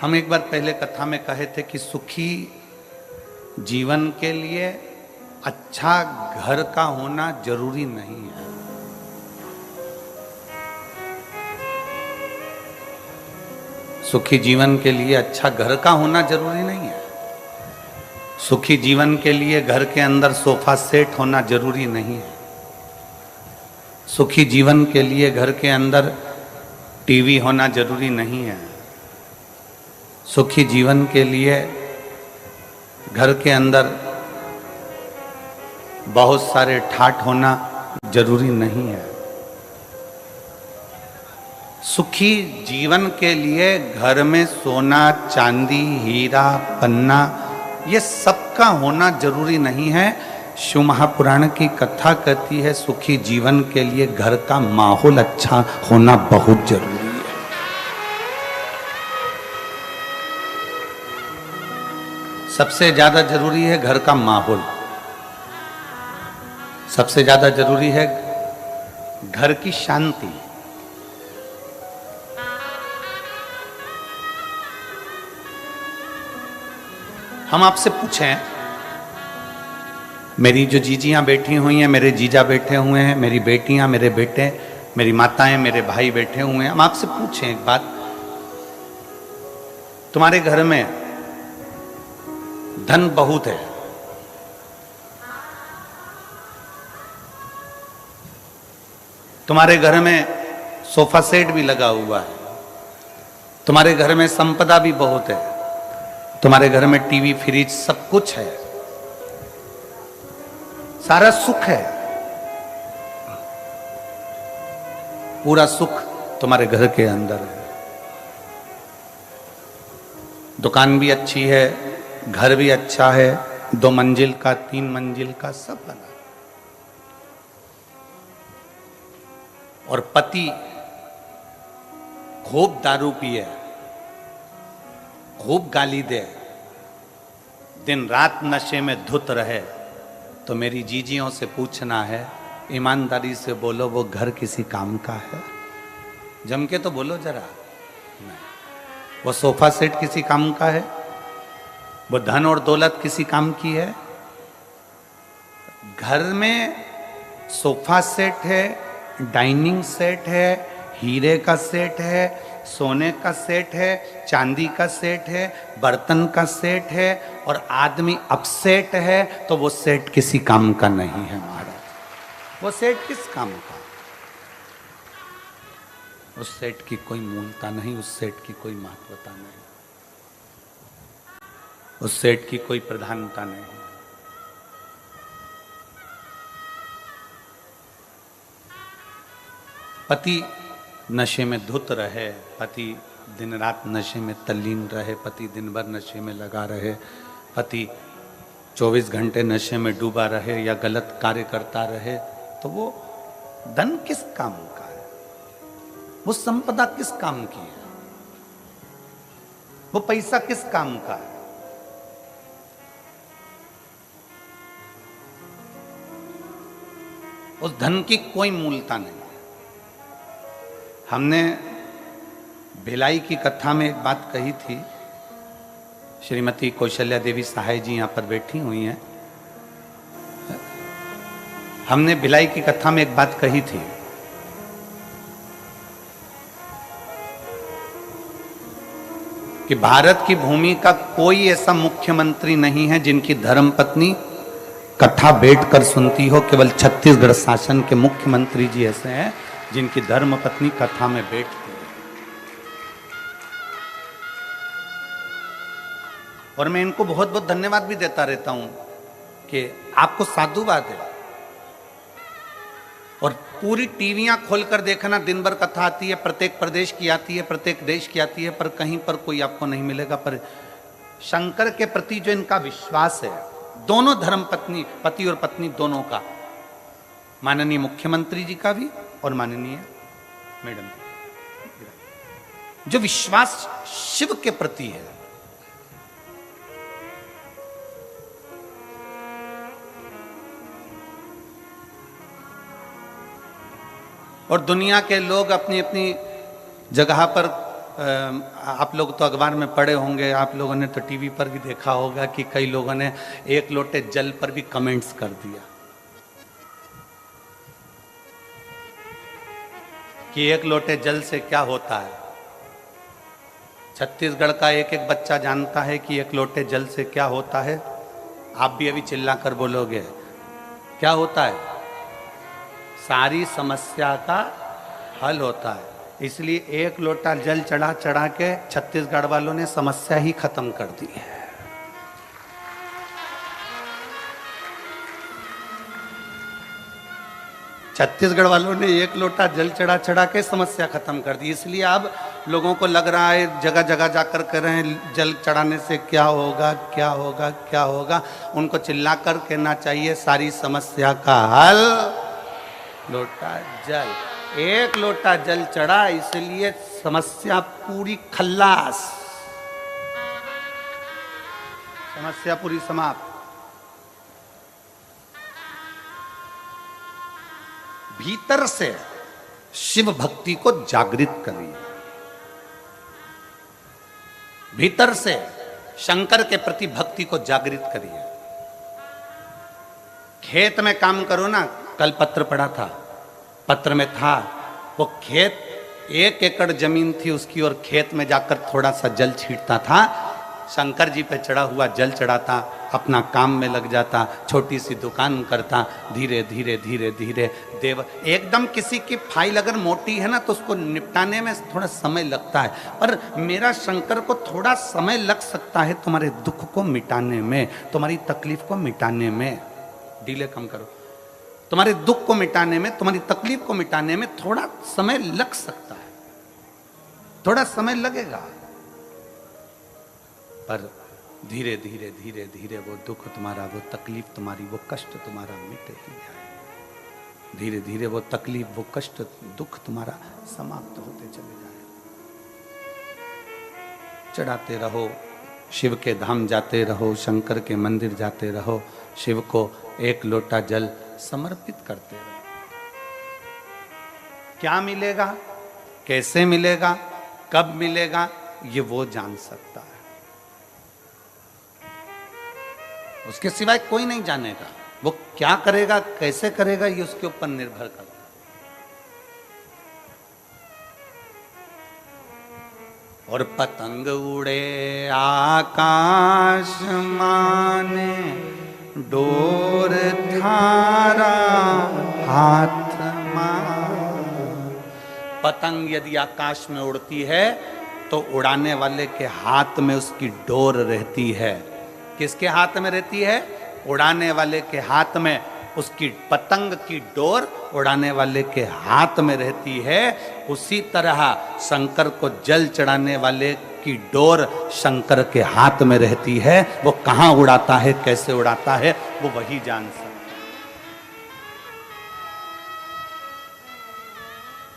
हम एक बार पहले कथा में कहे थे कि सुखी जीवन के लिए अच्छा घर का होना जरूरी नहीं है। सुखी जीवन के लिए अच्छा घर का होना जरूरी नहीं है। सुखी जीवन के लिए घर के अंदर सोफा सेट होना जरूरी नहीं है। सुखी जीवन के लिए घर के अंदर टीवी होना जरूरी नहीं है। सुखी जीवन के लिए घर के अंदर बहुत सारे ठाठ होना जरूरी नहीं है। सुखी जीवन के लिए घर में सोना, चांदी, हीरा, पन्ना ये सबका होना जरूरी नहीं है। शिव महापुराण की कथा कहती है सुखी जीवन के लिए घर का माहौल अच्छा होना बहुत जरूरी है। सबसे ज्यादा जरूरी है घर का माहौल। सबसे ज्यादा जरूरी है घर की शांति। हम आपसे पूछें, मेरी जो जीजियां बैठी हुई हैं, मेरे जीजा बैठे हुए हैं, मेरी बेटियां, मेरे बेटे, मेरी माताएं, मेरे भाई बैठे हुए हैं, हम आपसे पूछें एक बात, तुम्हारे घर में धन बहुत है, तुम्हारे घर में सोफा सेट भी लगा हुआ है, तुम्हारे घर में संपदा भी बहुत है, तुम्हारे घर में टीवी, फ्रिज सब कुछ है, सारा सुख है, पूरा सुख तुम्हारे घर के अंदर है। दुकान भी अच्छी है, घर भी अच्छा है, 2 मंजिल का, 3 मंजिल का, सब बना। और पति खूब दारू पिए, खूब गाली दे, दिन रात नशे में धुत रहे, तो मेरी जीजियों से पूछना है, ईमानदारी से बोलो वो घर किसी काम का है? जम के तो बोलो जरा। नहीं, वो सोफा सेट किसी काम का है? वो धन और दौलत किसी काम की है? घर में सोफा सेट है, डाइनिंग सेट है, हीरे का सेट है, सोने का सेट है, चांदी का सेट है, बर्तन का सेट है, और आदमी अपसेट है, तो वो सेट किसी काम का नहीं है महाराज। वो सेट किस काम का? उस सेट की कोई मूलता नहीं, उस सेट की कोई महत्वता नहीं, उस सेट की कोई प्रधानता नहीं। पति नशे में धुत रहे, पति दिन रात नशे में तल्लीन रहे, पति दिन भर नशे में लगा रहे, पति 24 घंटे नशे में डूबा रहे या गलत कार्य करता रहे, तो वो धन किस काम का है? वो संपदा किस काम की है? वो पैसा किस काम का है? उस धन की कोई मूलता नहीं। हमने भिलाई की कथा में एक बात कही थी, श्रीमती कौशल्या देवी सहाय जी यहां पर बैठी हुई हैं। हमने भिलाई की कथा में एक बात कही थी कि भारत की भूमि का कोई ऐसा मुख्यमंत्री नहीं है जिनकी धर्मपत्नी कथा बैठकर सुनती हो। केवल छत्तीसगढ़ शासन के मुख्यमंत्री जी ऐसे हैं जिनकी धर्मपत्नी कथा में बैठती है। और मैं इनको बहुत बहुत धन्यवाद भी देता रहता हूं कि आपको साधुवाद है। और पूरी टीवियां खोलकर देखना, दिन भर कथा आती है, प्रत्येक प्रदेश की आती है, प्रत्येक देश की आती है, पर कहीं पर कोई आपको नहीं मिलेगा। पर शंकर के प्रति जो इनका विश्वास है, दोनों धर्मपत्नी, पति और पत्नी दोनों का, माननीय मुख्यमंत्री जी का भी और माननीय मैडम, जो विश्वास शिव के प्रति है, और दुनिया के लोग अपनी अपनी जगह पर आप लोग तो अखबार में पढ़े होंगे, आप लोगों ने तो टीवी पर भी देखा होगा कि कई लोगों ने एक लोटे जल पर भी कमेंट्स कर दिया कि एक लोटे जल से क्या होता है। छत्तीसगढ़ का एक एक बच्चा जानता है कि एक लोटे जल से क्या होता है। आप भी अभी चिल्लाकर बोलोगे क्या होता है? सारी समस्या का हल होता है। इसलिए एक लोटा जल चढ़ा चढ़ा के छत्तीसगढ़ वालों ने समस्या ही खत्म कर दी है। छत्तीसगढ़ वालों ने एक लोटा जल चढ़ा चढ़ा के समस्या खत्म कर दी। इसलिए अब लोगों को लग रहा है जगह जगह जाकर कह रहे हैं जल चढ़ाने से क्या होगा, क्या होगा, क्या होगा। उनको चिल्ला कर कहना चाहिए सारी समस्या का हल लोटा जल। एक लोटा जल चढ़ा इसलिए समस्या पूरी खल्लास, समस्या पूरी समाप्त। भीतर से शिव भक्ति को जागृत करिए, भीतर से शंकर के प्रति भक्ति को जागृत करिए। खेत में काम करो ना, कल पत्र पढ़ा था, पत्र में था वो खेत 1 एकड़ जमीन थी उसकी और खेत में जाकर थोड़ा सा जल छींटता था, शंकर जी पे चढ़ा हुआ जल चढ़ाता, अपना काम में लग जाता, छोटी सी दुकान करता, धीरे धीरे धीरे धीरे देव। एकदम किसी की फाइल अगर मोटी है ना तो उसको निपटाने में थोड़ा समय लगता है, पर मेरा शंकर को थोड़ा समय लग सकता है तुम्हारे दुख को मिटाने में, तुम्हारी तकलीफ को मिटाने में। डीले कम करो। तुम्हारे दुख को मिटाने में, तुम्हारी तकलीफ को मिटाने में थोड़ा समय लग सकता है, थोड़ा समय लगेगा, पर धीरे धीरे धीरे धीरे वो दुख तुम्हारा, वो तकलीफ तुम्हारी, वो कष्ट तुम्हारा मिटे ही जाए। धीरे धीरे वो तकलीफ, वो कष्ट, दुख तुम्हारा समाप्त होते चले जाए। चढ़ाते रहो, शिव के धाम जाते रहो, शंकर के मंदिर जाते रहो, शिव को एक लोटा जल समर्पित करते रहो। क्या मिलेगा, कैसे मिलेगा, कब मिलेगा, ये वो जान सकता है, उसके सिवाय कोई नहीं जानेगा। वो क्या करेगा, कैसे करेगा, ये उसके ऊपर निर्भर करता है। और पतंग उड़े आकाश माने, डोर थारा हाथ मां। पतंग यदि आकाश में उड़ती है तो उड़ाने वाले के हाथ में उसकी डोर रहती है। किसके हाथ में रहती है? उड़ाने वाले के हाथ में उसकी पतंग की डोर उड़ाने वाले के हाथ में रहती है। उसी तरह शंकर को जल चढ़ाने वाले की डोर शंकर के हाथ में रहती है। वो कहां उड़ाता है, कैसे उड़ाता है, वो वही जान सकता है।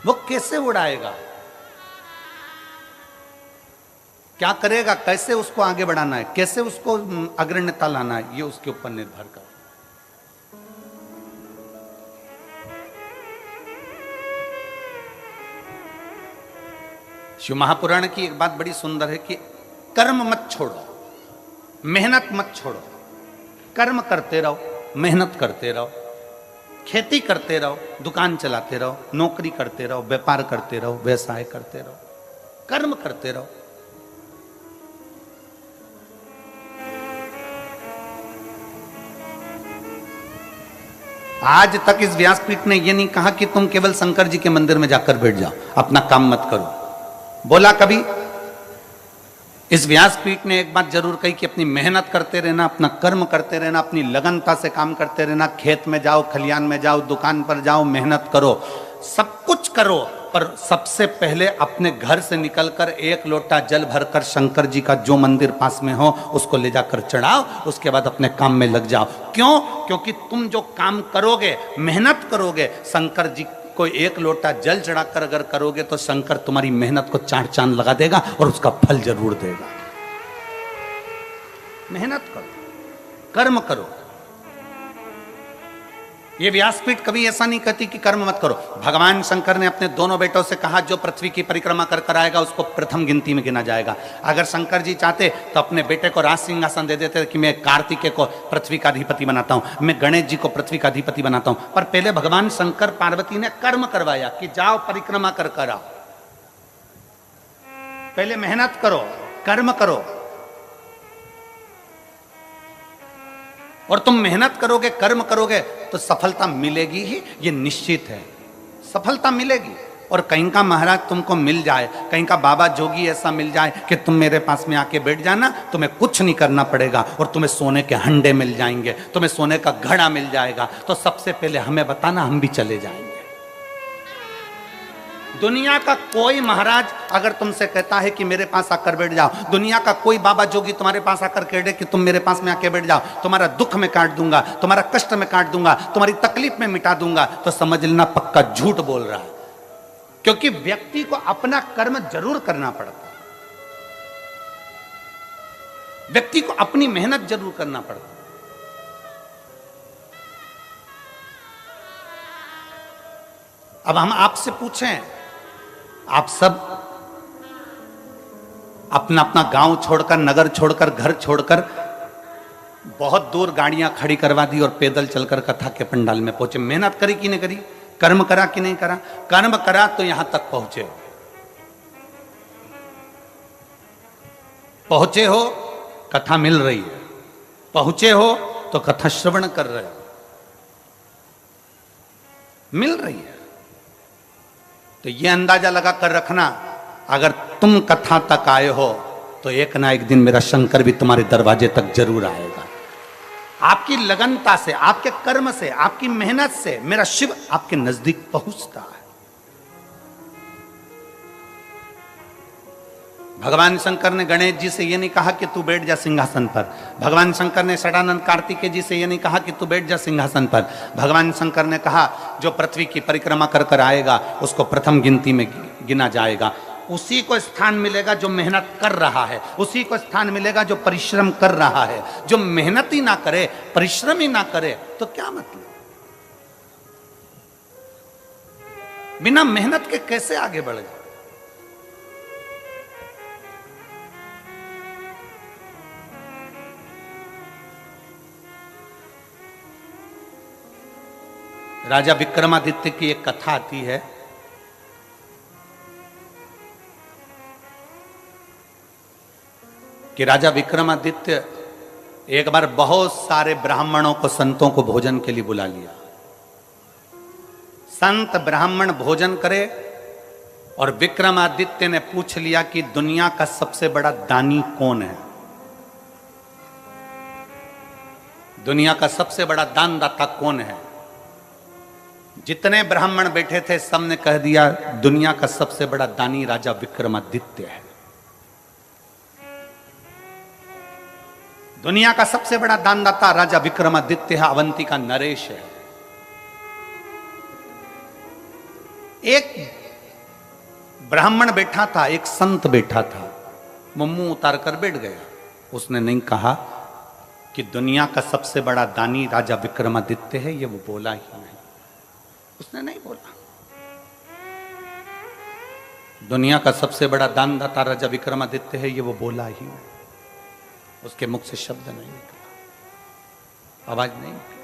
वो कैसे उड़ाएगा, क्या करेगा, कैसे उसको आगे बढ़ाना है, कैसे उसको अग्रण्यता लाना है, ये उसके ऊपर निर्भर करता है। शिव महापुराण की एक बात बड़ी सुंदर है कि कर्म मत छोड़ो, मेहनत मत छोड़ो। कर्म करते रहो, मेहनत करते रहो, खेती करते रहो, दुकान चलाते रहो, नौकरी करते रहो, व्यापार करते रहो, व्यवसाय करते रहो, कर्म करते रहो। आज तक इस व्यासपीठ ने यह नहीं कहा कि तुम केवल शंकर जी के मंदिर में जाकर बैठ जाओ, अपना काम मत करो। बोला कभी? इस व्यासपीठ ने एक बात जरूर कही कि अपनी मेहनत करते रहना, अपना कर्म करते रहना, अपनी लगनता से काम करते रहना। खेत में जाओ, खलियान में जाओ, दुकान पर जाओ, मेहनत करो, सब कुछ करो, पर सबसे पहले अपने घर से निकलकर एक लोटा जल भरकर शंकर जी का जो मंदिर पास में हो उसको ले जाकर चढ़ाओ। उसके बाद अपने काम में लग जाओ। क्यों? क्योंकि तुम जो काम करोगे, मेहनत करोगे, शंकर जी को एक लोटा जल चढ़ाकर अगर करोगे तो शंकर तुम्हारी मेहनत को चार चांद लगा देगा और उसका फल जरूर देगा। मेहनत करो, कर्म करो, ये व्यासपीठ कभी ऐसा नहीं कहती कि कर्म मत करो। भगवान शंकर ने अपने दोनों बेटों से कहा जो पृथ्वी की परिक्रमा कर कर आएगा उसको प्रथम गिनती में गिना जाएगा। अगर शंकर जी चाहते तो अपने बेटे को राज सिंहासन दे देते कि मैं कार्तिकेय को पृथ्वी का अधिपति बनाता हूं, मैं गणेश जी को पृथ्वी का अधिपति बनाता हूं। पर पहले भगवान शंकर पार्वती ने कर्म करवाया कि जाओ परिक्रमा कर कर आओ, पहले मेहनत करो, कर्म करो। और तुम मेहनत करोगे, कर्म करोगे तो सफलता मिलेगी ही, ये निश्चित है, सफलता मिलेगी। और कहीं का महाराज तुमको मिल जाए, कहीं का बाबा जोगी ऐसा मिल जाए कि तुम मेरे पास में आके बैठ जाना, तुम्हें कुछ नहीं करना पड़ेगा और तुम्हें सोने के हंडे मिल जाएंगे, तुम्हें सोने का घड़ा मिल जाएगा, तो सबसे पहले हमें बताना, हम भी चले जाएंगे। दुनिया का कोई महाराज अगर तुमसे कहता है कि मेरे पास आकर बैठ जाओ, दुनिया का कोई बाबा जोगी तुम्हारे पास आकर कह दे कि तुम मेरे पास में आके बैठ जाओ, तुम्हारा दुख में काट दूंगा, तुम्हारा कष्ट में काट दूंगा, तुम्हारी तकलीफ में मिटा दूंगा, तो समझ लेना पक्का झूठ बोल रहा है। क्योंकि व्यक्ति को अपना कर्म जरूर करना पड़ता है, व्यक्ति को अपनी मेहनत जरूर करना पड़ता है। अब हम आपसे पूछें, आप सब अपना अपना गांव छोड़कर, नगर छोड़कर, घर छोड़कर बहुत दूर गाड़ियां खड़ी करवा दी और पैदल चलकर कथा के पंडाल में पहुंचे। मेहनत करी कि नहीं करी, कर्म करा कि नहीं करा? कर्म करा तो यहां तक पहुंचे हो, पहुंचे हो कथा मिल रही है, पहुंचे हो तो कथा श्रवण कर रहे हो, मिल रही है। तो यह अंदाजा लगा कर रखना, अगर तुम कथा तक आए हो तो एक ना एक दिन मेरा शंकर भी तुम्हारे दरवाजे तक जरूर आएगा। आपकी लगनता से, आपके कर्म से, आपकी मेहनत से मेरा शिव आपके नजदीक पहुंचता है। भगवान शंकर ने गणेश जी से यह नहीं कहा कि तू बैठ जा सिंहासन पर, भगवान शंकर ने षडानंद कार्तिकेय जी से यह नहीं कहा कि तू बैठ जा सिंहासन पर। भगवान शंकर ने कहा जो पृथ्वी की परिक्रमा कर कर आएगा उसको प्रथम गिनती में गिना जाएगा, उसी को स्थान मिलेगा जो मेहनत कर रहा है, उसी को स्थान मिलेगा जो परिश्रम कर रहा है। जो मेहनत ही ना करे, परिश्रम ही ना करे तो क्या मतलब? बिना मेहनत के कैसे आगे बढ़ जाए? राजा विक्रमादित्य की एक कथा आती है। कि राजा विक्रमादित्य एक बार बहुत सारे ब्राह्मणों को, संतों को भोजन के लिए बुला लिया। संत ब्राह्मण भोजन करे और विक्रमादित्य ने पूछ लिया कि दुनिया का सबसे बड़ा दानी कौन है, दुनिया का सबसे बड़ा दानदाता कौन है। जितने ब्राह्मण बैठे थे सबने कह दिया दुनिया का सबसे बड़ा दानी राजा विक्रमादित्य है, दुनिया का सबसे बड़ा दानदाता राजा विक्रमादित्य है, अवंती का नरेश है। एक ब्राह्मण बैठा था, एक संत बैठा था, वो मुंह उतार कर बैठ गया। उसने नहीं कहा कि दुनिया का सबसे बड़ा दानी राजा विक्रमादित्य है, ये वो बोला ही नहीं, उसने नहीं बोला। दुनिया का सबसे बड़ा दानदाता राजा विक्रमादित्य है, ये वो बोला ही नहीं, उसके मुख से शब्द नहीं निकला, आवाज नहीं निकली।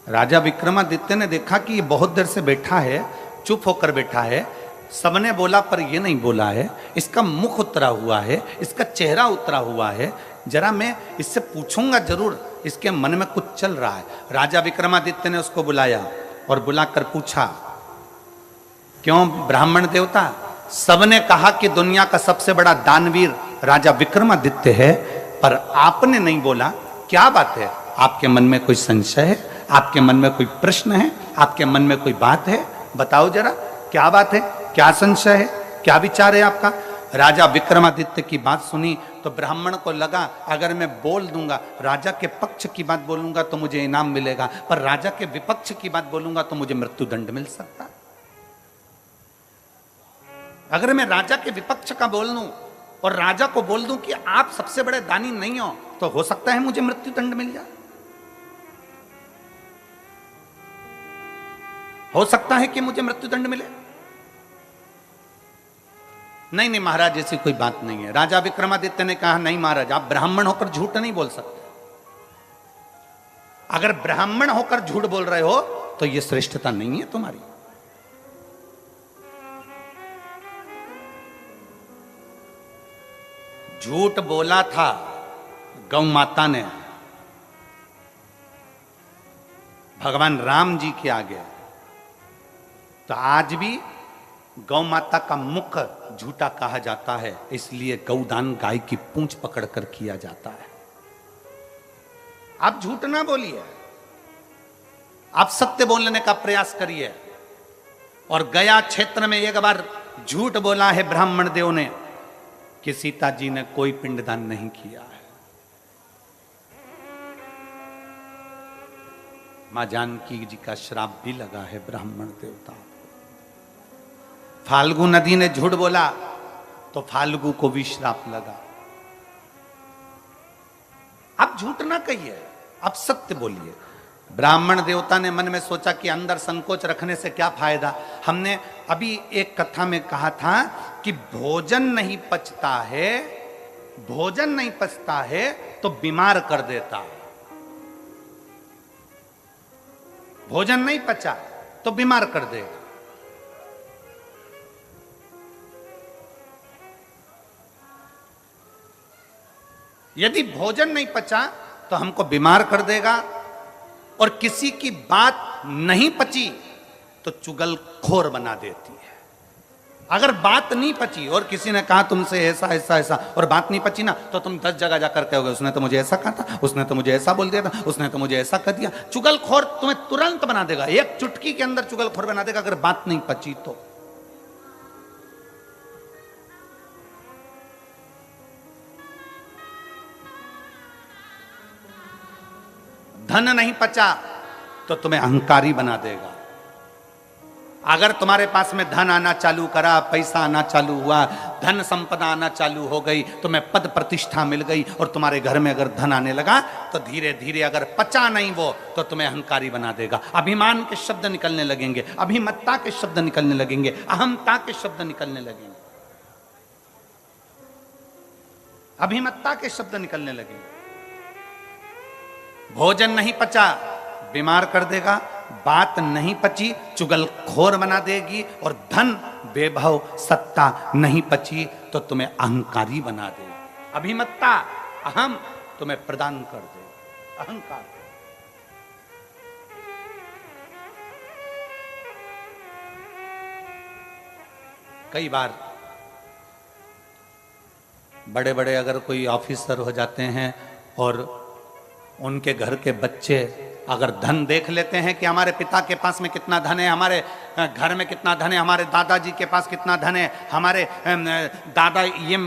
राजा विक्रमादित्य ने देखा कि ये बहुत देर से बैठा है, चुप होकर बैठा है, सबने बोला पर ये नहीं बोला है, इसका मुख उतरा हुआ है, इसका चेहरा उतरा हुआ है, जरा मैं इससे पूछूंगा जरूर, इसके मन में कुछ चल रहा है। राजा विक्रमादित्य ने उसको बुलाया और बुलाकर पूछा, क्यों ब्राह्मण देवता, सबने कहा कि दुनिया का सबसे बड़ा दानवीर राजा विक्रमादित्य है, पर आपने नहीं बोला, क्या बात है? आपके मन में कोई संशय है, आपके मन में कोई प्रश्न है, आपके मन में कोई बात है? बताओ जरा, क्या बात है, क्या संशय है, क्या विचार है आपका? राजा विक्रमादित्य की बात सुनी तो ब्राह्मण को लगा अगर मैं बोल दूंगा, राजा के पक्ष की बात बोलूंगा तो मुझे इनाम मिलेगा, पर राजा के विपक्ष की बात बोलूंगा तो मुझे मृत्युदंड मिल सकता। अगर मैं राजा के विपक्ष का बोल दूं और राजा को बोल दूं कि आप सबसे बड़े दानी नहीं हो, तो हो सकता है मुझे मृत्युदंड मिल जाए। हो सकता है कि मुझे मृत्युदंड मिले? नहीं नहीं महाराज, ऐसी कोई बात नहीं है। राजा विक्रमादित्य ने कहा, नहीं महाराज, आप ब्राह्मण होकर झूठ नहीं बोल सकते। अगर ब्राह्मण होकर झूठ बोल रहे हो तो यह श्रेष्ठता नहीं है तुम्हारी। झूठ बोला था गौ माता ने भगवान राम जी के आगे, तो आज भी गौ माता का मुख झूठा कहा जाता है, इसलिए गौदान गाय की पूंछ पकड़कर किया जाता है। आप झूठ ना बोलिए, आप सत्य बोलने का प्रयास करिए। और गया क्षेत्र में एक बार झूठ बोला है ब्राह्मण देव ने कि सीता जी ने कोई पिंडदान नहीं किया है। मां जानकी जी का श्राप भी लगा है ब्राह्मण देवता। फाल्गु नदी ने झूठ बोला तो फाल्गु को भी श्राप लगा। आप झूठ ना कहिए, आप सत्य बोलिए। ब्राह्मण देवता ने मन में सोचा कि अंदर संकोच रखने से क्या फायदा। हमने अभी एक कथा में कहा था कि भोजन नहीं पचता है, भोजन नहीं पचता है तो बीमार कर देता है। भोजन नहीं पचा तो बीमार कर देगा। यदि भोजन नहीं पचा तो हमको बीमार कर देगा, और किसी की बात नहीं पची तो चुगलखोर बना देती है। अगर बात नहीं पची और किसी ने कहा तुमसे ऐसा ऐसा ऐसा और बात नहीं पची ना, तो तुम 10 जगह जाकर कहोगे उसने तो मुझे ऐसा कहा था, उसने तो मुझे ऐसा बोल दिया था, उसने तो मुझे ऐसा कर दिया। चुगलखोर तुम्हें तुरंत बना देगा, एक चुटकी के अंदर चुगलखोर बना देगा अगर बात नहीं पची तो। धन नहीं पचा तो तुम्हें अहंकारी बना देगा। अगर तुम्हारे पास में धन आना चालू करा, पैसा आना चालू हुआ, धन संपदा आना चालू हो गई, तुम्हें पद प्रतिष्ठा मिल गई और तुम्हारे घर में अगर धन आने लगा तो धीरे धीरे अगर पचा नहीं वो तो तुम्हें अहंकारी बना देगा। अभिमान के शब्द निकलने लगेंगे, अभिमत्ता के शब्द निकलने लगेंगे, अहमता के शब्द निकलने लगेंगे, अभिमत्ता के शब्द निकलने लगेंगे। भोजन नहीं पचा बीमार कर देगा, बात नहीं पची चुगलखोर बना देगी, और धन वैभव सत्ता नहीं पची तो तुम्हें अहंकारी बना देगी। अभिमत्ता अहम तुम्हें प्रदान कर दे, अहंकार। कई बार बड़े बड़े अगर कोई ऑफिसर हो जाते हैं और उनके घर के बच्चे अगर धन देख लेते हैं कि हमारे पिता के पास में कितना धन है, हमारे घर में कितना धन है, हमारे दादाजी के पास कितना धन है, हमारे दादा ये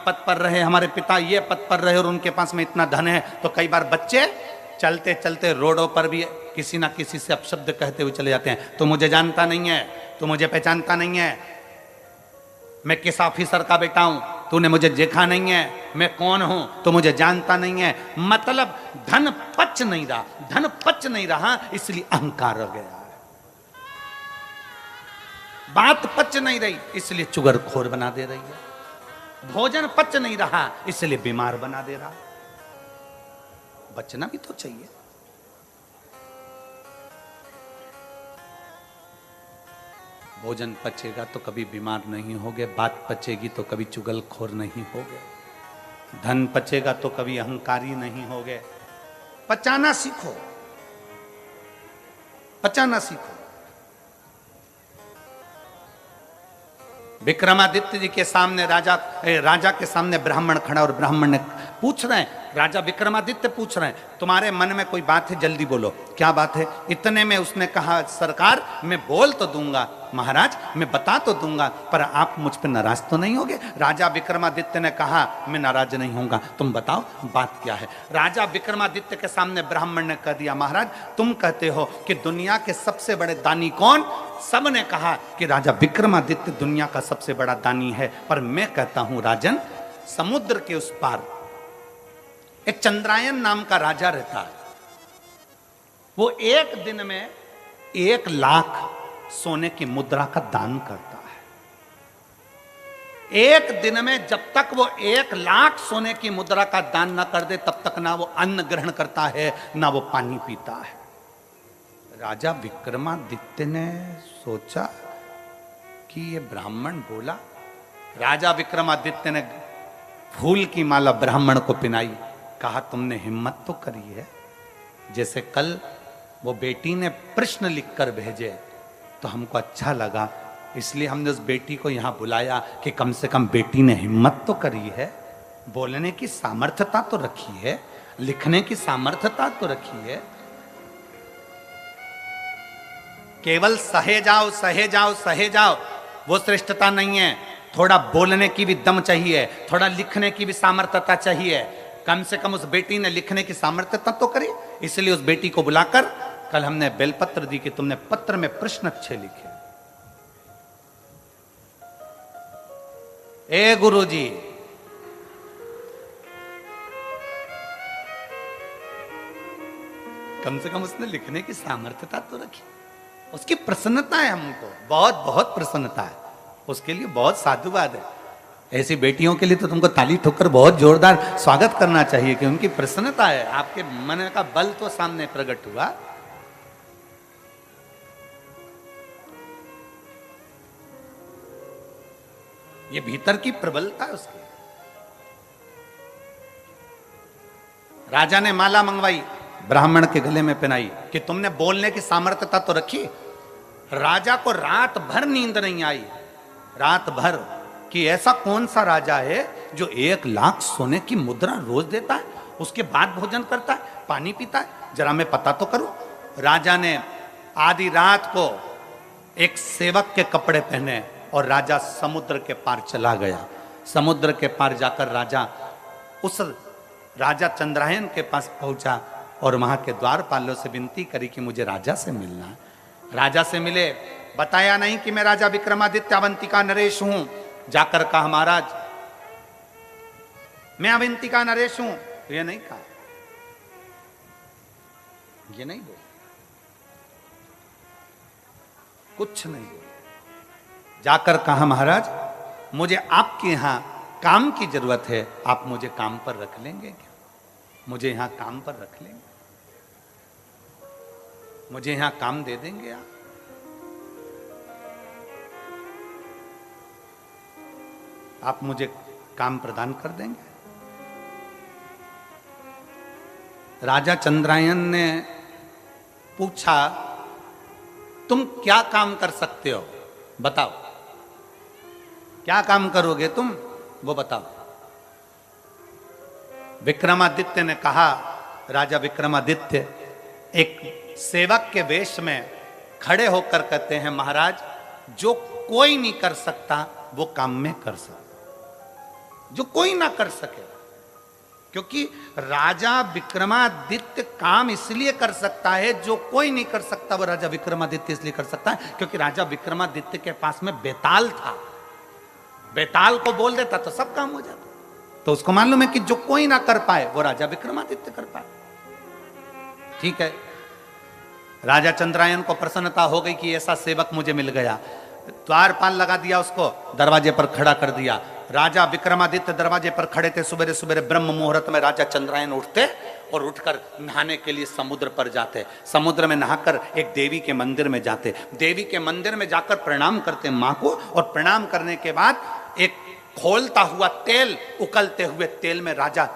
पद पर रहे, हमारे पिता ये पद पर रहे और उनके पास में इतना धन है, तो कई बार बच्चे चलते चलते रोडों पर भी किसी ना किसी से अपशब्द कहते हुए चले जाते हैं। तो मुझे जानता नहीं है, तो मुझे पहचानता नहीं है, मैं किस ऑफिसर का बेटा हूं, तूने मुझे देखा नहीं है, मैं कौन हूं तो मुझे जानता नहीं है। मतलब धन पच नहीं रहा, धन पच नहीं रहा इसलिए अहंकार हो गया है। बात पच नहीं रही इसलिए चुगलखोर बना दे रही है। भोजन पच नहीं रहा इसलिए बीमार बना दे रहा। बचना भी तो चाहिए। भोजन पचेगा तो कभी बीमार नहीं होगे, बात पचेगी तो कभी चुगलखोर नहीं होगे, धन पचेगा तो कभी अहंकारी नहीं होगे। पचाना सीखो, पचाना सीखो। विक्रमादित्य जी के सामने राजा के सामने ब्राह्मण खड़ा और ब्राह्मण ने पूछ रहे हैं, राजा विक्रमादित्य पूछ रहे हैं तुम्हारे मन में कोई बात है, जल्दी बोलो क्या बात है। इतने में उसने कहा सरकार मैं बोल तो दूंगा, महाराज मैं बता तो दूंगा, पर आप मुझ पर नाराज तो नहीं होगे। राजा विक्रमादित्य ने कहा मैं नाराज नहीं होऊंगा, तुम बताओ बात क्या है। राजा विक्रमादित्य के सामने ब्राह्मण ने कह दिया महाराज तुम कहते हो कि दुनिया के सबसे बड़े दानी कौन, सब ने कहा कि राजा विक्रमादित्य दुनिया का सबसे बड़ा दानी है, पर मैं कहता हूं राजन समुद्र के उस पार एक चंद्रायन नाम का राजा रहता है। वो एक दिन में 1 लाख सोने की मुद्रा का दान करता है। एक दिन में जब तक वो 1,00,000 सोने की मुद्रा का दान ना कर दे तब तक ना वो अन्न ग्रहण करता है ना वो पानी पीता है। राजा विक्रमादित्य ने सोचा कि ये ब्राह्मण बोला। राजा विक्रमादित्य ने फूल की माला ब्राह्मण को पिनाई, कहा तुमने हिम्मत तो करी है। जैसे कल वो बेटी ने प्रश्न लिखकर भेजे तो हमको अच्छा लगा, इसलिए हमने उस बेटी को यहां बुलाया कि कम से कम बेटी ने हिम्मत तो करी है, बोलने की सामर्थ्यता तो रखी है, लिखने की सामर्थ्यता तो रखी है। केवल सहे जाओ सहे जाओ सहे जाओ वो श्रेष्ठता नहीं है, थोड़ा बोलने की भी दम चाहिए, थोड़ा लिखने की भी सामर्थ्यता चाहिए। कम से कम उस बेटी ने लिखने की सामर्थ्यता तो करी, इसलिए उस बेटी को बुलाकर कल हमने बेलपत्र दी कि तुमने पत्र में प्रश्न अच्छे लिखे। ए गुरुजी, कम से कम उसने लिखने की सामर्थ्यता तो रखी, उसकी प्रसन्नता है, हमको बहुत बहुत प्रसन्नता है, उसके लिए बहुत साधुवाद है। ऐसी बेटियों के लिए तो तुमको ताली ठोकर बहुत जोरदार स्वागत करना चाहिए कि उनकी प्रसन्नता है, आपके मन का बल तो सामने प्रकट हुआ। ये भीतर की प्रबलता है उसकी। राजा ने माला मंगवाई, ब्राह्मण के गले में पहनाई कि तुमने बोलने की सामर्थ्यता तो रखी। राजा को रात भर नींद नहीं आई, रात भर, कि ऐसा कौन सा राजा है जो 1,00,000 सोने की मुद्रा रोज देता है, उसके बाद भोजन करता है, पानी पीता है, जरा मैं पता तो करूं। राजा ने आधी रात को एक सेवक के कपड़े पहने और राजा समुद्र के पार चला गया। समुद्र के पार जाकर राजा उस राजा चंद्रायन के पास पहुंचा और वहां के द्वारपालों से विनती करी कि मुझे राजा से मिलना है। राजा से मिले, बताया नहीं कि मैं राजा विक्रमादित्य अवंतिका नरेश हूं। जाकर कहा महाराज मैं अवंतिका नरेश हूं, तो ये नहीं कहा, ये नहीं बोला, कुछ नहीं बोला। जाकर कहा महाराज मुझे आपके यहां काम की जरूरत है, आप मुझे काम पर रख लेंगे क्या? मुझे यहां काम पर रख लेंगे, मुझे यहां काम दे देंगे आप? आप मुझे काम प्रदान कर देंगे? राजा चंद्रायन ने पूछा तुम क्या काम कर सकते हो, बताओ, क्या काम करोगे तुम, वो बताओ। विक्रमादित्य ने कहा, राजा विक्रमादित्य एक सेवक के वेश में खड़े होकर कहते हैं महाराज जो कोई नहीं कर सकता वो काम में कर सकता, जो कोई ना कर सके। क्योंकि राजा विक्रमादित्य काम इसलिए कर सकता है, जो कोई नहीं कर सकता वो राजा विक्रमादित्य इसलिए कर सकता है क्योंकि राजा विक्रमादित्य के पास में बेताल था, बेताल को बोल देता तो सब काम हो जाता। तो उसको मालूम है कि जो कोई ना कर पाए वो राजा विक्रमादित्य कर पाए। ठीक है, राजा चंद्रायन को प्रसन्नता हो गई कि ऐसा सेवक मुझे मिल गया। द्वारपाल लगा दिया, उसको दरवाजे पर खड़ा कर दिया। राजा विक्रमादित्य दरवाजे पर खड़े थे। सुबह सुबह ब्रह्म मुहूर्त में राजा चंद्रायन उठते और उठकर नहाने के लिए समुद्र पर जाते। समुद्र में नहाकर एक देवी के मंदिर में जाते। देवी के मंदिर में जाकर प्रणाम करते मां को, और प्रणाम करने के बाद एक खोलता हुआ तेल, उकलते हुए तेल में राजा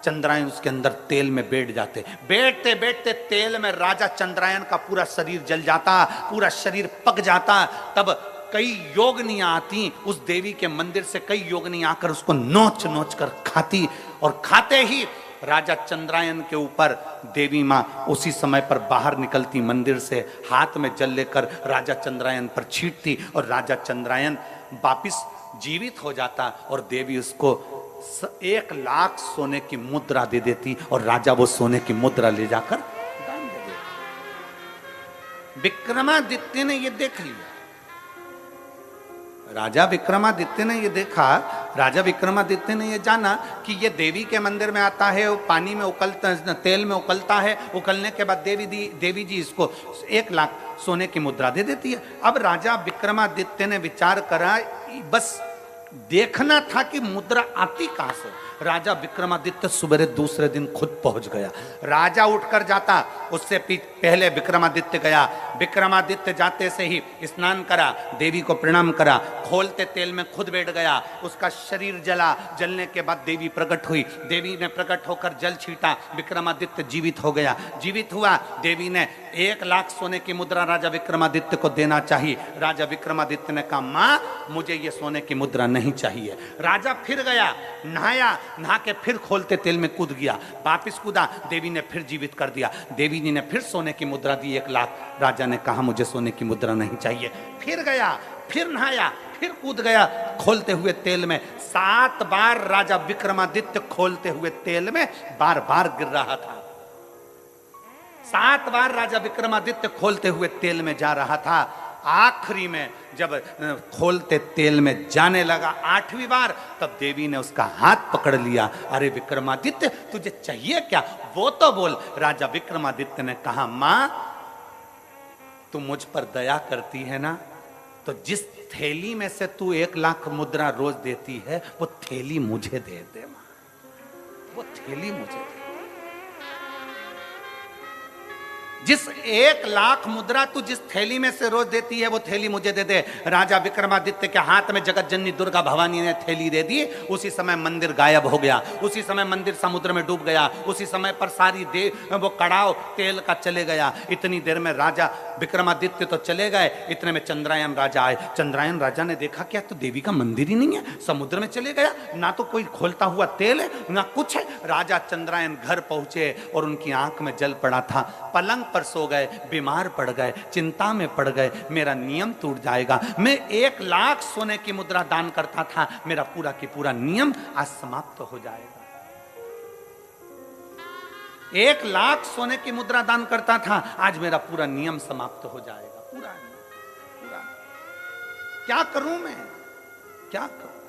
चंद्रायन उसके अंदर तेल में बैठ जाते। बैठते बैठते तेल में राजा चंद्रायन का पूरा शरीर जल जाता, पूरा शरीर पक जाता। तब कई योगनियां आती उस देवी के मंदिर से, कई योगनियां आकर उसको नोच नोच कर खाती, और खाते ही राजा चंद्रायन के ऊपर देवी मां उसी समय पर बाहर निकलती मंदिर से, हाथ में जल लेकर राजा चंद्रायन पर छींटती, और राजा चंद्रायन वापिस जीवित हो जाता, और देवी उसको 1,00,000 सोने की मुद्रा दे देती, और राजा वो सोने की मुद्रा ले जाकर दान दे देता। विक्रमादित्य ने ये देख लिया, राजा विक्रमादित्य ने ये देखा राजा विक्रमादित्य ने ये जाना कि ये देवी के मंदिर में आता है, वो पानी में उकलता, तेल में उकलता है, उकलने के बाद देवी जी इसको 1 लाख सोने की मुद्रा दे देती है। अब राजा विक्रमादित्य ने विचार करा, बस देखना था कि मुद्रा आती कहां से। राजा विक्रमादित्य सुबह दूसरे दिन खुद पहुंच गया। राजा उठकर जाता, उससे पहले विक्रमादित्य गया। विक्रमादित्य जाते से ही स्नान करा, देवी को प्रणाम करा, खोलते तेल में खुद बैठ गया। उसका शरीर जला, जलने के बाद देवी प्रकट हुई। देवी ने प्रकट होकर जल छीटा, विक्रमादित्य जीवित हो गया। जीवित हुआ, देवी ने 1 लाख सोने की मुद्रा राजा विक्रमादित्य को देना चाहिए। राजा विक्रमादित्य ने कहा, माँ मुझे ये सोने की मुद्रा नहीं चाहिए। राजा फिर गया, नहाया, नहा के फिर खोलते तेल में कूद गया, वापिस कूदा, देवी ने फिर जीवित कर दिया। देवी जी ने फिर सोने की मुद्रा दी 1 लाख। राजा ने कहा, मुझे सोने की मुद्रा नहीं चाहिए। फिर गया, फिर नहाया, फिर कूद गया खोलते हुए तेल में। 7 बार राजा विक्रमादित्य खोलते हुए तेल में बार बार गिर रहा था। 7 बार राजा विक्रमादित्य खोलते हुए तेल में जा रहा था। आखिरी में जब खोलते तेल में जाने लगा 8वीं बार, तब देवी ने उसका हाथ पकड़ लिया। अरे विक्रमादित्य, तुझे चाहिए क्या, वो तो बोल। राजा विक्रमादित्य ने कहा, मां तू मुझ पर दया करती है ना, तो जिस थैली में से तू 1 लाख मुद्रा रोज देती है, वो थैली मुझे दे दे मां, वो थैली मुझे दे। जिस 1 लाख मुद्रा तू जिस थैली में से रोज देती है, वो थैली मुझे दे दे। राजा विक्रमादित्य के हाथ में जगत जननी दुर्गा भवानी ने थैली दे दी। उसी समय मंदिर गायब हो गया, उसी समय मंदिर समुद्र में डूब गया, उसी समय पर सारी वो कड़ाव तेल का चले गया। इतनी देर में राजा विक्रमादित्य तो चले गए, इतने में चंद्रायन राजा आए। चंद्रायन राजा ने देखा, क्या तो देवी का मंदिर ही नहीं है, समुद्र में चले गया, ना तो कोई खोलता हुआ तेल है ना कुछ है। राजा चंद्रायन घर पहुंचे और उनकी आंख में जल पड़ा था। पलंग पर सो गए, बीमार पड़ गए, चिंता में पड़ गए, मेरा नियम टूट जाएगा। मैं 1 लाख सोने की मुद्रा दान करता था, मेरा पूरा की पूरा नियम आज समाप्त हो जाएगा। 1 लाख सोने की मुद्रा दान करता था, आज मेरा पूरा नियम समाप्त हो जाएगा। पूरा क्या करूं मैं, क्या करूं,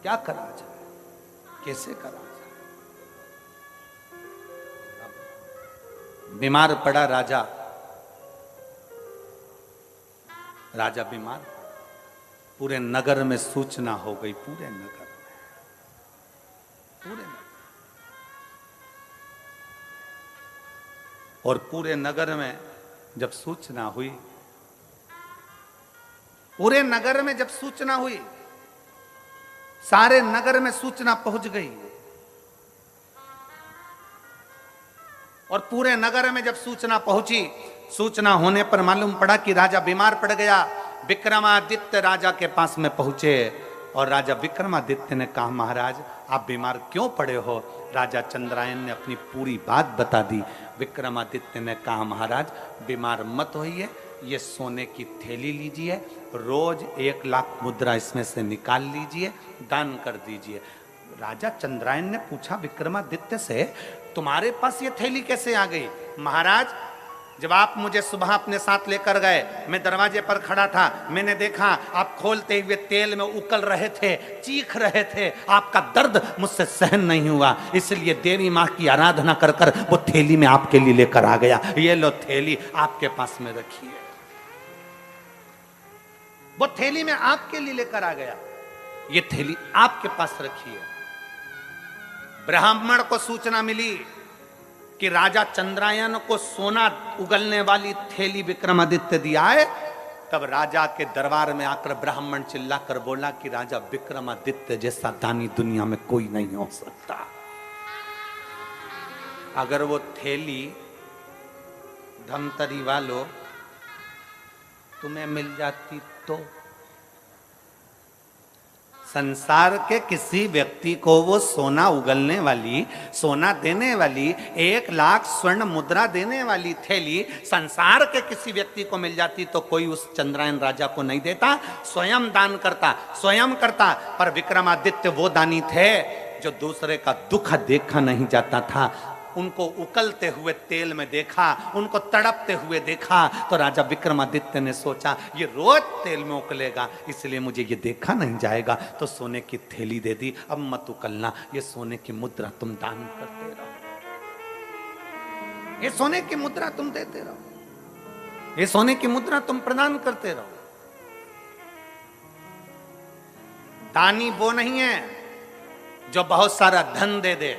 क्या करा जाए, कैसे करा। बीमार पड़ा राजा, राजा बीमार, पूरे नगर में सूचना हो गई, पूरे नगर में, और पूरे नगर में जब सूचना हुई, पूरे नगर में जब सूचना हुई, सारे नगर में सूचना पहुंच गई। और पूरे नगर में जब सूचना पहुंची, सूचना होने पर मालूम पड़ा कि राजा बीमार पड़ गया। विक्रमादित्य राजा के पास में पहुंचे और राजा विक्रमादित्य ने कहा, महाराज आप बीमार क्यों पड़े हो। राजा चंद्रायन ने अपनी पूरी बात बता दी। विक्रमादित्य ने कहा, महाराज बीमार मत होइए, ये सोने की थैली लीजिए, रोज 1 लाख मुद्रा इसमें से निकाल लीजिए, दान कर दीजिए। राजा चंद्रायन ने पूछा विक्रमादित्य से, तुम्हारे पास ये थैली कैसे आ गई। महाराज जब आप मुझे सुबह अपने साथ लेकर गए, मैं दरवाजे पर खड़ा था, मैंने देखा आप खोलते हुए तेल में उकल रहे थे, चीख रहे थे, आपका दर्द मुझसे सहन नहीं हुआ, इसलिए देवी माँ की आराधना कर कर वो थैली में आपके लिए लेकर आ गया। ये लो थैली आपके पास में रखी है, वो थैली में आपके लिए लेकर आ गया, ये थैली आपके पास रखी है। ब्राह्मण को सूचना मिली कि राजा चंद्रायन को सोना उगलने वाली थैली विक्रमादित्य दिया है। तब राजा के दरबार में आकर ब्राह्मण चिल्लाकर बोला कि राजा विक्रमादित्य जैसा दानी दुनिया में कोई नहीं हो सकता। अगर वो थैली धमतरी वालों तुम्हें मिल जाती तो संसार के किसी व्यक्ति को वो सोना उगलने वाली, सोना देने वाली, 1 लाख स्वर्ण मुद्रा देने वाली थैली संसार के किसी व्यक्ति को मिल जाती तो कोई उस चंद्रायन राजा को नहीं देता, स्वयं दान करता, स्वयं करता। पर विक्रमादित्य वो दानी थे जो दूसरे का दुख देखा नहीं जाता था। उनको उकलते हुए तेल में देखा, उनको तड़पते हुए देखा, तो राजा विक्रमादित्य ने सोचा ये रोज तेल में उकलेगा, इसलिए मुझे ये देखा नहीं जाएगा, तो सोने की थैली दे दी। अब मत उकलना, ये सोने की मुद्रा तुम दान करते रहो, ये सोने की मुद्रा तुम देते रहो, ये सोने की मुद्रा तुम प्रदान करते रहो। दानी वो नहीं है जो बहुत सारा धन दे दे,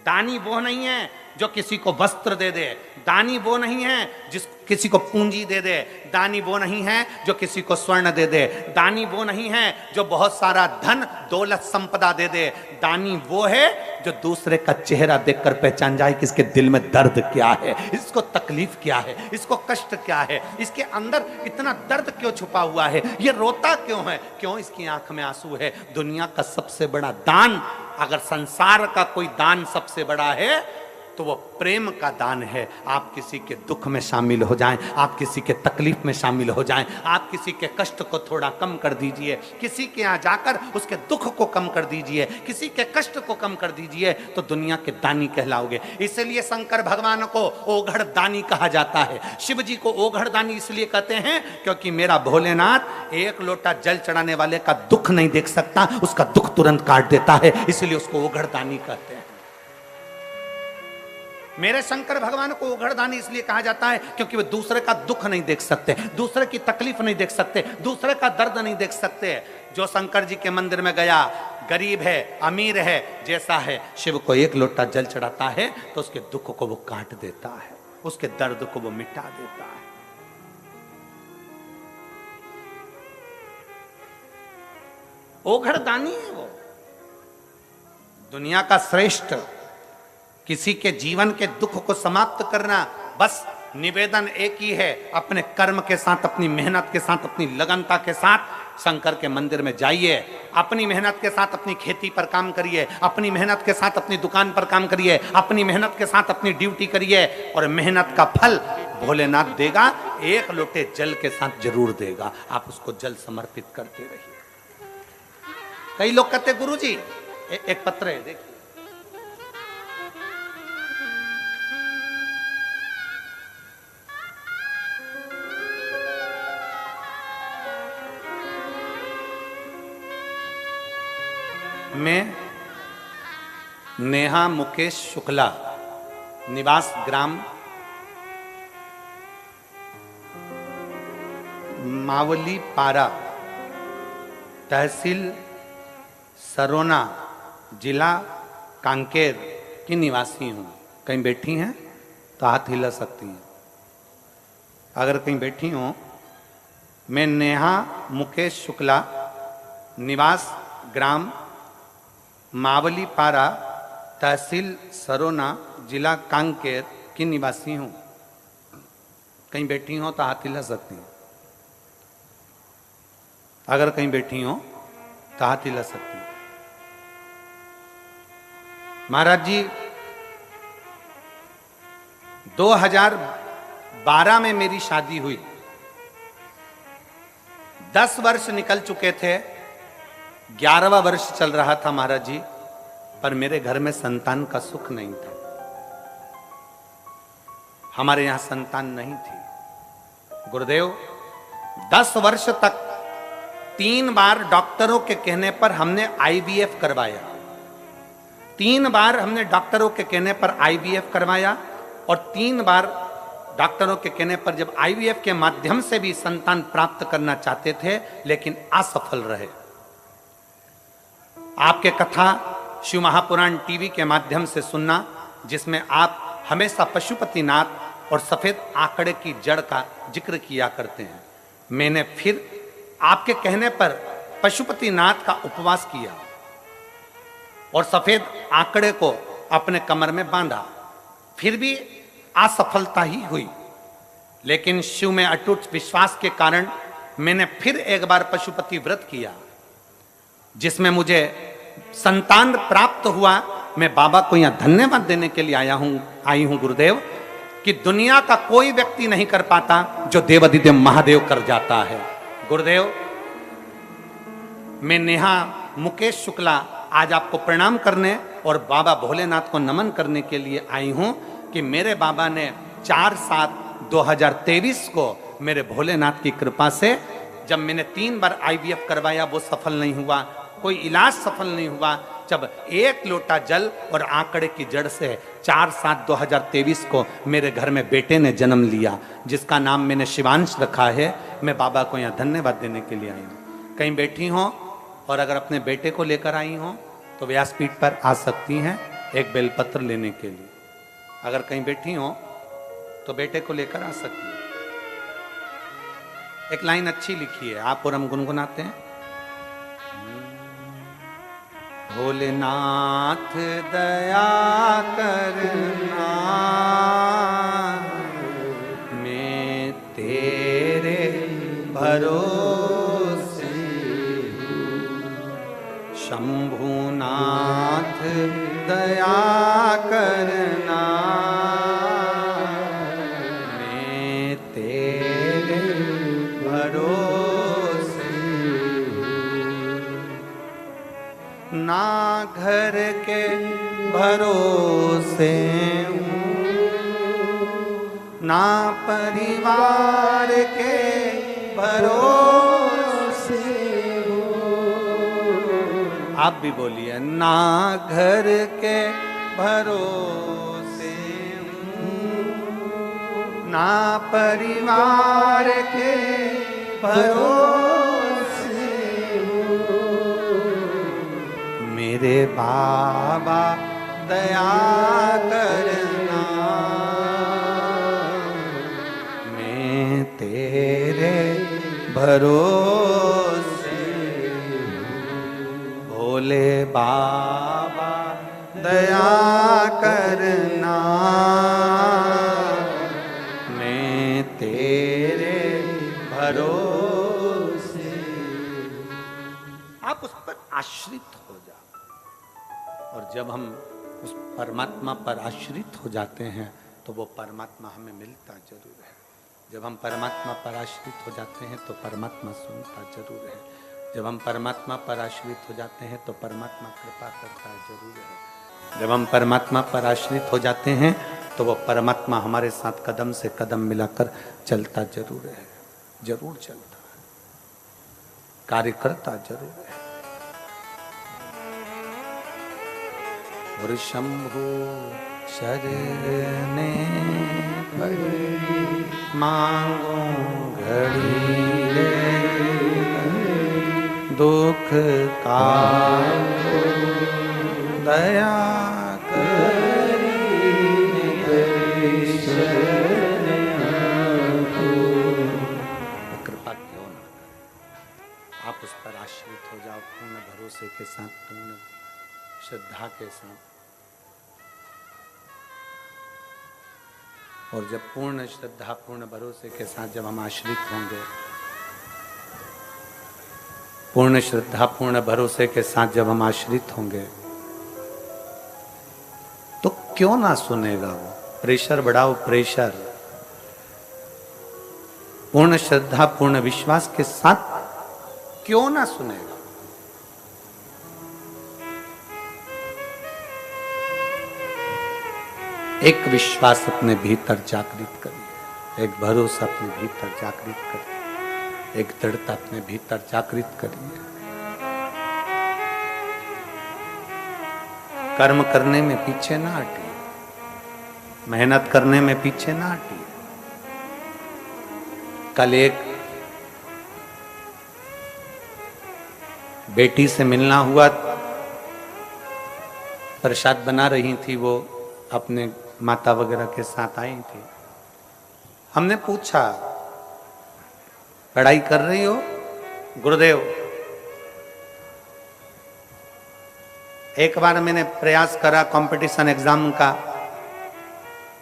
दानी वो नहीं है जो किसी को वस्त्र दे दे, दानी वो नहीं है जिस किसी को पूंजी दे दे, दानी वो नहीं है जो किसी को स्वर्ण दे दे, दानी वो नहीं है जो बहुत सारा धन दौलत संपदा दे दे, दानी वो है जो दूसरे का चेहरा देखकर पहचान जाए कि इसके दिल में दर्द क्या है, इसको तकलीफ क्या है, इसको कष्ट क्या है, इसके अंदर इतना दर्द क्यों छुपा हुआ है, ये रोता क्यों है, क्यों इसकी आंख में आंसू है। दुनिया का सबसे बड़ा दान, अगर संसार का कोई दान सबसे बड़ा है तो वो प्रेम का दान है। आप किसी के दुख में शामिल हो जाएं, आप किसी के तकलीफ में शामिल हो जाएं, आप किसी के कष्ट को थोड़ा कम कर दीजिए, किसी के यहाँ जाकर उसके दुख को कम कर दीजिए, किसी के कष्ट को कम कर दीजिए, तो दुनिया के दानी कहलाओगे। इसलिए शंकर भगवान को ओघड़ दानी कहा जाता है, शिव जी को ओघड़ दानी इसलिए कहते हैं क्योंकि मेरा भोलेनाथ एक लोटा जल चढ़ाने वाले का दुख नहीं देख सकता, उसका दुख तुरंत काट देता है, इसलिए उसको ओघड़ दानी कहते हैं। मेरे शंकर भगवान को ओघड़दानी इसलिए कहा जाता है क्योंकि वे दूसरे का दुख नहीं देख सकते, दूसरे की तकलीफ नहीं देख सकते, दूसरे का दर्द नहीं देख सकते। जो शंकर जी के मंदिर में गया, गरीब है अमीर है जैसा है, शिव को एक लोटा जल चढ़ाता है तो उसके दुख को वो काट देता है, उसके दर्द को वो मिटा देता है। ओघड़दानी है वो, दुनिया का श्रेष्ठ। किसी के जीवन के दुख को समाप्त करना, बस निवेदन एक ही है, अपने कर्म के साथ, अपनी मेहनत के साथ, अपनी लगनता के साथ शंकर के मंदिर में जाइए, अपनी मेहनत के साथ अपनी खेती पर काम करिए, अपनी मेहनत के साथ अपनी दुकान पर काम करिए, अपनी मेहनत के साथ अपनी ड्यूटी करिए, और मेहनत का फल भोलेनाथ देगा, एक लोटे जल के साथ जरूर देगा। आप उसको जल समर्पित करते रहिए। कई लोग कहते गुरुजी एक पत्र है, देखिए मैं नेहा मुकेश शुक्ला, निवास ग्राम मावली पारा, तहसील सरोना, जिला कांकेर की निवासी हूँ। कहीं बैठी हैं तो हाथ हिला सकती हैं। अगर कहीं बैठी हो, मैं नेहा मुकेश शुक्ला, निवास ग्राम मावली पारा, तहसील सरोना, जिला कांकेर की निवासी हूँ। कहीं बैठी हो तो हाथ हिला सकती हैं। अगर कहीं बैठी हो तो हाथ हिला सकती हैं। महाराज जी 2012 में मेरी शादी हुई, 10 वर्ष निकल चुके थे, 11वां वर्ष चल रहा था महाराज जी, पर मेरे घर में संतान का सुख नहीं था। हमारे यहां संतान नहीं थी। गुरुदेव 10 वर्ष तक 3 बार डॉक्टरों के कहने पर हमने आईवीएफ करवाया, 3 बार हमने डॉक्टरों के कहने पर आईवीएफ करवाया, और 3 बार डॉक्टरों के कहने पर जब आईवीएफ के माध्यम से भी संतान प्राप्त करना चाहते थे, लेकिन असफल रहे। आपके कथा शिव महापुराण टीवी के माध्यम से सुनना, जिसमें आप हमेशा पशुपतिनाथ और सफेद आंकड़े की जड़ का जिक्र किया करते हैं। मैंने फिर आपके कहने पर पशुपतिनाथ का उपवास किया और सफेद आंकड़े को अपने कमर में बांधा, फिर भी असफलता ही हुई। लेकिन शिव में अटूट विश्वास के कारण मैंने फिर एक बार पशुपति व्रत किया, जिसमें मुझे संतान प्राप्त हुआ। मैं बाबा को यहां धन्यवाद देने के लिए आई हूं गुरुदेव, कि दुनिया का कोई व्यक्ति नहीं कर पाता जो देवाधिदेव महादेव कर जाता है। गुरुदेव, मैं नेहा मुकेश शुक्ला आज आपको प्रणाम करने और बाबा भोलेनाथ को नमन करने के लिए आई हूं कि मेरे बाबा ने 4/7/2023 को मेरे भोलेनाथ की कृपा से, जब मैंने 3 बार IVF करवाया वो सफल नहीं हुआ, कोई इलाज सफल नहीं हुआ, जब 1 लोटा जल और आंकड़े की जड़ से 4/7/2023 को मेरे घर में बेटे ने जन्म लिया, जिसका नाम मैंने शिवांश रखा है। मैं बाबा को यहाँ धन्यवाद देने के लिए आई हूँ। कहीं बैठी हो और अगर अपने बेटे को लेकर आई हो तो व्यासपीठ पर आ सकती हैं एक बेलपत्र लेने के लिए। अगर कहीं बैठी हो तो बेटे को लेकर आ सकती है। एक लाइन अच्छी लिखी है, आप और हम गुनगुनाते हैं। भोलेनाथ दया करना, मैं तेरे भरोसे हूँ। शंभुनाथ दया करना, मैं तेरे भरोसे ना घर के भरोसे हूँ, ना परिवार के भरोसे हूँ। आप भी बोलिए, ना घर के भरोसे हूँ, ना परिवार के भरोसे हूँ। मेरे बाबा दया करना, मैं तेरे भरोसे हूँ। भोले बाबा दया करना, मैं तेरे भरोसे। आप उस पर आश्रित हो जाओ, और जब हम उस परमात्मा पर आश्रित हो जाते हैं तो वो परमात्मा हमें मिलता जरूर है। जब हम परमात्मा पर आश्रित हो जाते हैं तो परमात्मा सुनता जरूर है। जब हम परमात्मा पर आश्रित हो जाते हैं तो परमात्मा कृपा करता जरूर है। जब हम परमात्मा पर आश्रित हो जाते हैं तो वो परमात्मा हमारे साथ कदम से कदम मिलाकर चलता जरूर है, जरूर चलता है, कार्य करता जरूर है। और शंभु शरणे पड़ी मांगो घड़ी रे, दुख का दया करी कृपा क्यों ना करे। आप उस पर आश्रित हो जाओ पूर्ण भरोसे के साथ, पूर्ण श्रद्धा के साथ। और जब पूर्ण श्रद्धा पूर्ण भरोसे के साथ जब हम आश्रित होंगे, पूर्ण श्रद्धा पूर्ण भरोसे के साथ जब हम आश्रित होंगे तो क्यों ना सुनेगा वो। प्रेशर बढ़ाओ, प्रेशर। पूर्ण श्रद्धा पूर्ण विश्वास के साथ क्यों ना सुनेगा। एक विश्वास अपने भीतर जागृत करिए, एक भरोसा अपने भीतर जागृत करिए, एक दृढ़ता अपने भीतर जागृत करिए। कर्म करने में पीछे ना हटिए, मेहनत करने में पीछे ना हटिए। कल एक बेटी से मिलना हुआ, प्रसाद बना रही थी, वो अपने माता वगैरह के साथ आई थी। हमने पूछा, पढ़ाई कर रही हो? गुरुदेव, एक बार मैंने प्रयास करा कंपटीशन एग्जाम का,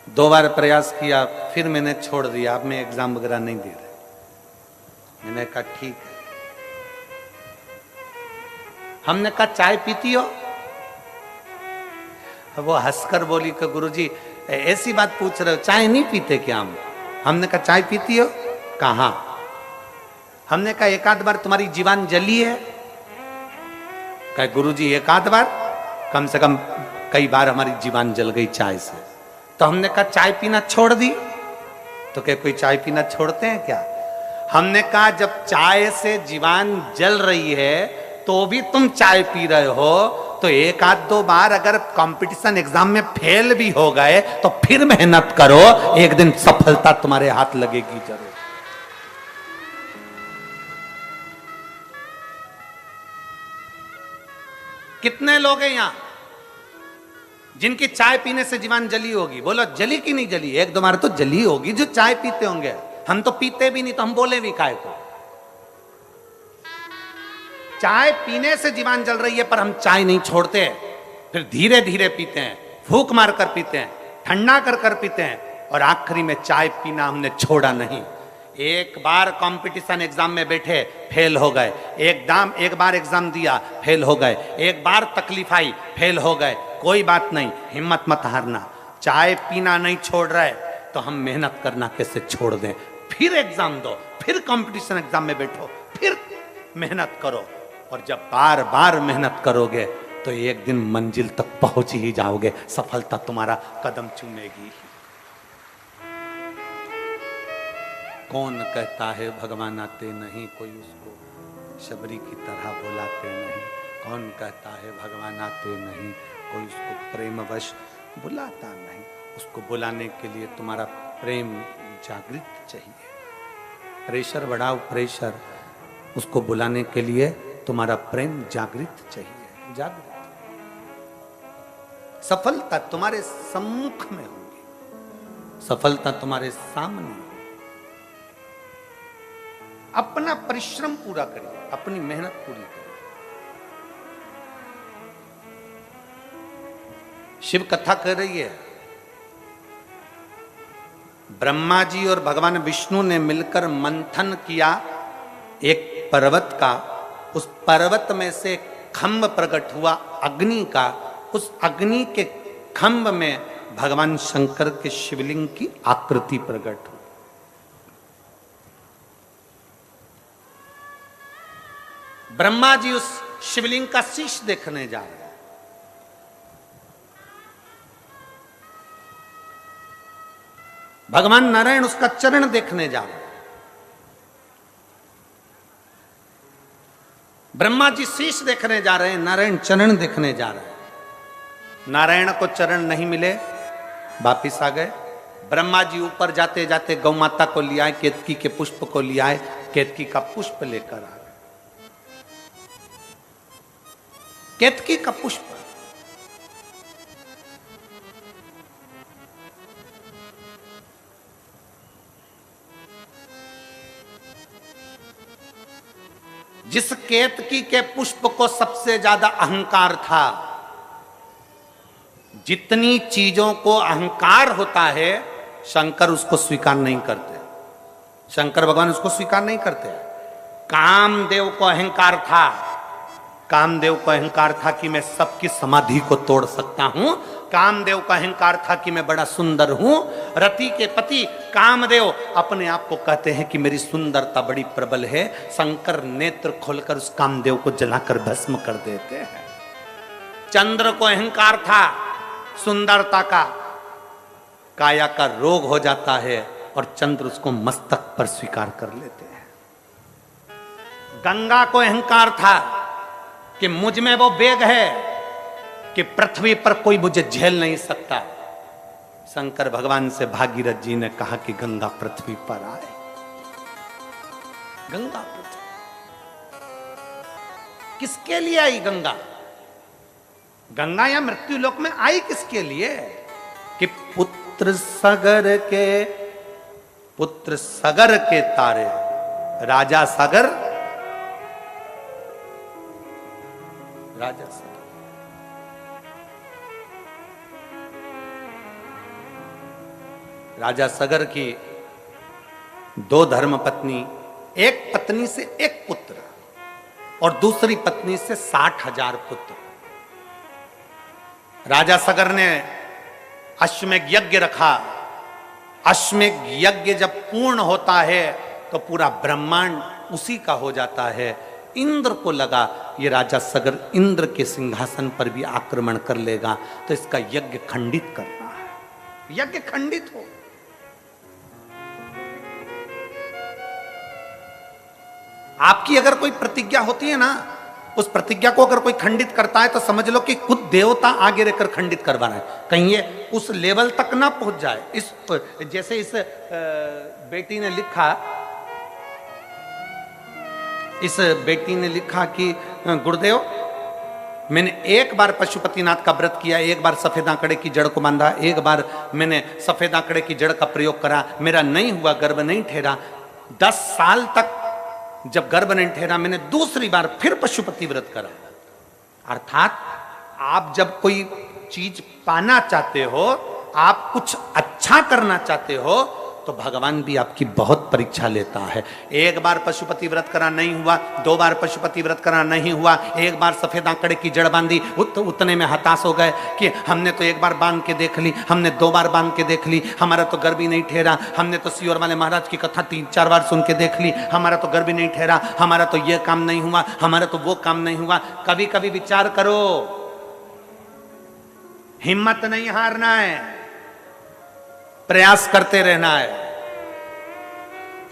2 बार प्रयास किया, फिर मैंने छोड़ दिया, अब मैं एग्जाम वगैरह नहीं दे रहा। मैंने कहा ठीक है। हमने कहा चाय पीती हो? वो हंसकर बोली कि गुरुजी ऐसी बात पूछ रहे हो, चाय नहीं पीते क्या हम? हमने कहा चाय पीती हो? कहाँ? हमने कहा एक आध बार तुम्हारी जीवान जली है? कहे गुरुजी एक आध बार, कम से कम कई बार हमारी जीवान जल गई चाय से। तो हमने कहा चाय पीना छोड़ दी? तो क्या कोई चाय पीना छोड़ते हैं क्या? हमने कहा जब चाय से जीवान जल रही है तो भी तुम चाय पी रहे हो, तो एक आध दो बार अगर कंपटीशन एग्जाम में फेल भी हो गए तो फिर मेहनत करो, एक दिन सफलता तुम्हारे हाथ लगेगी जरूर। कितने लोग हैं यहां जिनकी चाय पीने से जीवान जली होगी? बोलो जली कि नहीं जली? एक दो बार तो जली होगी जो चाय पीते होंगे। हम तो पीते भी नहीं, तो हम बोले भी काहे को? चाय पीने से जीवान जल रही है पर हम चाय नहीं छोड़ते, फिर धीरे धीरे पीते हैं, फूंक मार कर पीते हैं, ठंडा कर कर पीते हैं, और आखिरी में चाय पीना हमने छोड़ा नहीं। एक बार कंपटीशन एग्जाम में बैठे, फेल हो गए, एक बार एग्जाम दिया, फेल हो गए, एक बार तकलीफ आई, फेल हो गए, कोई बात नहीं, हिम्मत मत हारना। चाय पीना नहीं छोड़ रहे तो हम मेहनत करना कैसे छोड़ दें? फिर एग्जाम दो, फिर कंपटीशन एग्जाम में बैठो, फिर मेहनत करो, और जब बार बार मेहनत करोगे तो एक दिन मंजिल तक पहुंच ही जाओगे, सफलता तुम्हारा कदम चूमेगी। कौन कहता है भगवान आते नहीं, कोई उसको शबरी की तरह बुलाते नहीं। कौन कहता है भगवान आते नहीं, कोई उसको प्रेमवश बुलाता नहीं। उसको बुलाने के लिए तुम्हारा प्रेम जागृत चाहिए। प्रेशर बढ़ाओ, प्रेशर। उसको बुलाने के लिए तुम्हारा प्रेम जागृत चाहिए, जागृत। सफलता तुम्हारे सम्मुख में होगी, सफलता तुम्हारे सामने। अपना परिश्रम पूरा करिए, अपनी मेहनत पूरी करिए। शिव कथा कर रही है, ब्रह्मा जी और भगवान विष्णु ने मिलकर मंथन किया एक पर्वत का। उस पर्वत में से खंभ प्रकट हुआ अग्नि का। उस अग्नि के खंभ में भगवान शंकर के शिवलिंग की आकृति प्रकट हुई। ब्रह्मा जी उस शिवलिंग का शीश देखने जा रहे हैं। भगवान नारायण उसका चरण देखने जा रहे हैं। ब्रह्मा जी शीश देखने जा रहे हैं, नारायण चरण देखने जा रहे हैं। नारायण को चरण नहीं मिले, वापिस आ गए। ब्रह्मा जी ऊपर जाते जाते गौ माता को ले आए, केतकी के पुष्प को ले आए, केतकी का पुष्प लेकर आ गए। केतकी का पुष्प जिस केतकी के पुष्प को सबसे ज्यादा अहंकार था, जितनी चीजों को अहंकार होता है शंकर उसको स्वीकार नहीं करते। शंकर भगवान उसको स्वीकार नहीं करते। कामदेव को अहंकार था, कामदेव को अहंकार था कि मैं सबकी समाधि को तोड़ सकता हूं। कामदेव का अहंकार था कि मैं बड़ा सुंदर हूं। रति के पति कामदेव अपने आप को कहते हैं कि मेरी सुंदरता बड़ी प्रबल है। शंकर नेत्र खोलकर उस कामदेव को जलाकर भस्म कर देते हैं। चंद्र को अहंकार था सुंदरता का, काया का रोग हो जाता है और चंद्र उसको मस्तक पर स्वीकार कर लेते हैं। गंगा को अहंकार था कि मुझ में वो वेग है कि पृथ्वी पर कोई मुझे झेल नहीं सकता। शंकर भगवान से भागीरथ जी ने कहा कि गंगा पृथ्वी पर आए। गंगा पृथ्वी किसके लिए आई? गंगा गंगा या मृत्यु लोक में आई किसके लिए? कि पुत्र सगर के तारे, राजा सागर, राजा सागर। राजा सगर की दो धर्म पत्नी, एक पत्नी से एक पुत्र और दूसरी पत्नी से 60,000 पुत्र। राजा सगर ने अश्वमेध यज्ञ रखा। अश्वमेध यज्ञ जब पूर्ण होता है तो पूरा ब्रह्मांड उसी का हो जाता है। इंद्र को लगा ये राजा सगर इंद्र के सिंहासन पर भी आक्रमण कर लेगा, तो इसका यज्ञ खंडित करना है, यज्ञ खंडित हो। आपकी अगर कोई प्रतिज्ञा होती है ना, उस प्रतिज्ञा को अगर कोई खंडित करता है तो समझ लो कि खुद देवता आगे रहकर खंडित करवा रहा है, कहीं ये उस लेवल तक ना पहुंच जाए। इस जैसे इस बेटी ने लिखा, इस बेटी ने लिखा कि गुरुदेव मैंने एक बार पशुपतिनाथ का व्रत किया, एक बार सफेद आंकड़े की जड़ को बांधा, एक बार मैंने सफेद आंकड़े की जड़ का प्रयोग करा, मेरा नहीं हुआ, गर्भ नहीं ठहरा। 10 साल तक जब गर्भ नहीं ठहरा, मैंने दूसरी बार फिर पशुपति व्रत करा। अर्थात आप जब कोई चीज पाना चाहते हो, आप कुछ अच्छा करना चाहते हो, तो भगवान भी आपकी बहुत परीक्षा लेता है। एक बार पशुपति व्रत करा नहीं हुआ, 2 बार पशुपति व्रत करा नहीं हुआ, एक बार सफेद आंकड़े की जड़ बांधी, उतने में हताश हो गए कि हमने तो एक बार बांध के देख ली, हमने 2 बार बांध के देख ली, हमारा तो गर्भ ही नहीं ठहरा, हमने तो सियोर वाले महाराज की कथा 3-4 बार सुन के देख ली, हमारा तो गर्भ ही नहीं ठहरा, हमारा तो ये काम नहीं हुआ, हमारा तो वो काम नहीं हुआ। कभी कभी विचार करो, हिम्मत नहीं हारना है, प्रयास करते रहना है।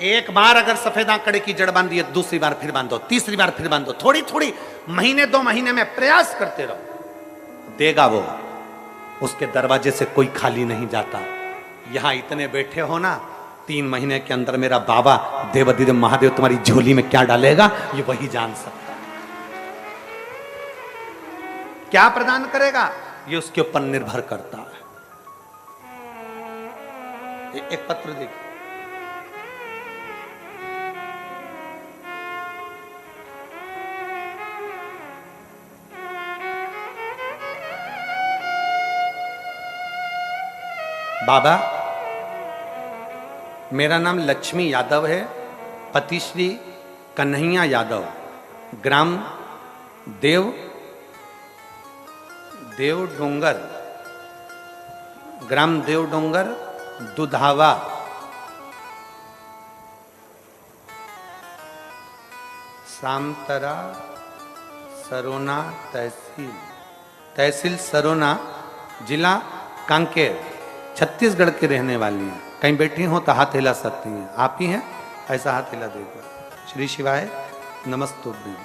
एक बार अगर सफेद आंकड़े की जड़ बांधी है, दूसरी बार फिर बांधो, तीसरी बार फिर बांधो, थोड़ी थोड़ी महीने 2 महीने में प्रयास करते रहो, देगा वो। उसके दरवाजे से कोई खाली नहीं जाता। यहां इतने बैठे हो ना, 3 महीने के अंदर मेरा बाबा देवाधिदेव महादेव तुम्हारी झोली में क्या डालेगा, ये वही जान सकता है। क्या प्रदान करेगा, ये उसके ऊपर निर्भर करता है। एक पत्र देखिए, बाबा मेरा नाम लक्ष्मी यादव है, पति श्री कन्हैया यादव, ग्राम देव डोंगर, ग्राम देव डोंगर, दुधावा, सामतरा, सरोना तहसील सरोना, जिला कांकेर, छत्तीसगढ़ के रहने वाली हैं। कहीं बैठी हो तो हाथ हिला सकती हैं। आप ही हैं, ऐसा हाथ हिला देखो। श्री शिवाय नमस्तुभ्यं।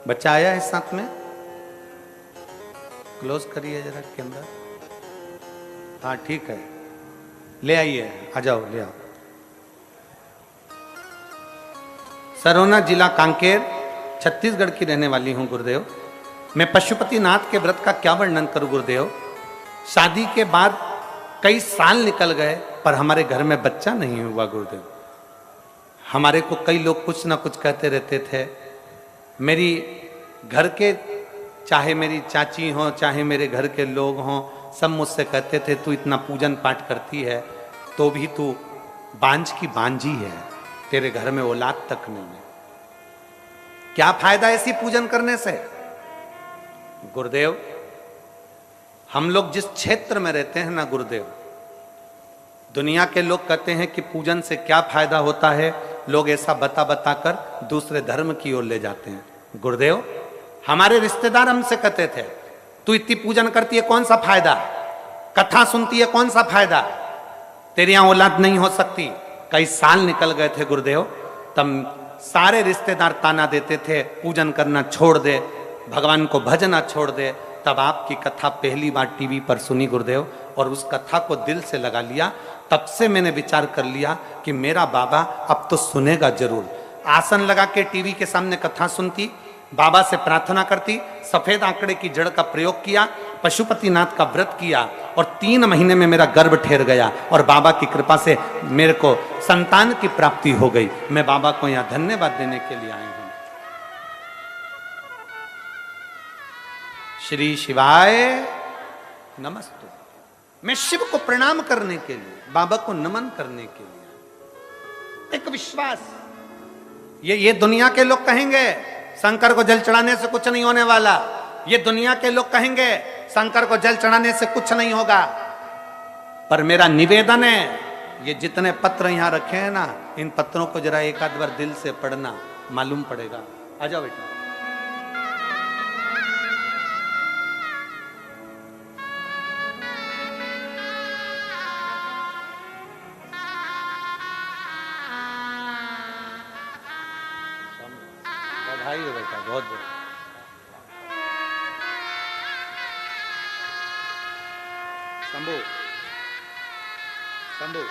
बच्चा आया है साथ में, क्लोज करिए जरा कैमरा। हाँ ठीक है, ले आइए, आ जाओ, ले आओ। सरोना, जिला कांकेर, छत्तीसगढ़ की रहने वाली हूं गुरुदेव। मैं पशुपतिनाथ के व्रत का क्या वर्णन करूं गुरुदेव। शादी के बाद कई साल निकल गए पर हमारे घर में बच्चा नहीं हुआ गुरुदेव। हमारे को कई लोग कुछ ना कुछ कहते रहते थे। मेरी घर के, चाहे मेरी चाची हो, चाहे मेरे घर के लोग हों, सब मुझसे कहते थे तू इतना पूजन पाठ करती है तो भी तू बांझ की बांझी है, तेरे घर में औलाद तक नहीं है। क्या फायदा ऐसी पूजन करने से गुरुदेव। हम लोग जिस क्षेत्र में रहते हैं ना गुरुदेव, दुनिया के लोग कहते हैं कि पूजन से क्या फायदा होता है, लोग ऐसा बता बता कर दूसरे धर्म की ओर ले जाते हैं। गुरुदेव हमारे रिश्तेदार हमसे कहते थे तू इतनी पूजन करती है कौन सा फायदा, कथा सुनती है कौन सा फायदा, तेरे यहां औलाद नहीं हो सकती। कई साल निकल गए थे गुरुदेव, तब सारे रिश्तेदार ताना देते थे पूजन करना छोड़ दे, भगवान को भजना छोड़ दे। तब आपकी कथा पहली बार टीवी पर सुनी गुरुदेव, और उस कथा को दिल से लगा लिया। तब से मैंने विचार कर लिया कि मेरा बाबा अब तो सुनेगा जरूर। आसन लगा के टीवी के सामने कथा सुनती, बाबा से प्रार्थना करती, सफेद आंकड़े की जड़ का प्रयोग किया, पशुपतिनाथ का व्रत किया, और 3 महीने में मेरा गर्भ ठहर गया, और बाबा की कृपा से मेरे को संतान की प्राप्ति हो गई। मैं बाबा को यहाँ धन्यवाद देने के लिए आई हूं। श्री शिवाय नमस्ते। मैं शिव को प्रणाम करने के लिए, बाबा को नमन करने के लिए, एक विश्वास। ये दुनिया के लोग कहेंगे शंकर को जल चढ़ाने से कुछ नहीं होने वाला, ये दुनिया के लोग कहेंगे शंकर को जल चढ़ाने से कुछ नहीं होगा, पर मेरा निवेदन है ये जितने पत्र यहाँ रखे हैं ना, इन पत्रों को जरा एक आध बार दिल से पढ़ना, मालूम पड़ेगा। आ जाओ बेटा। बधाई हो बेटा, बहुत बहुत। शंभू शंभू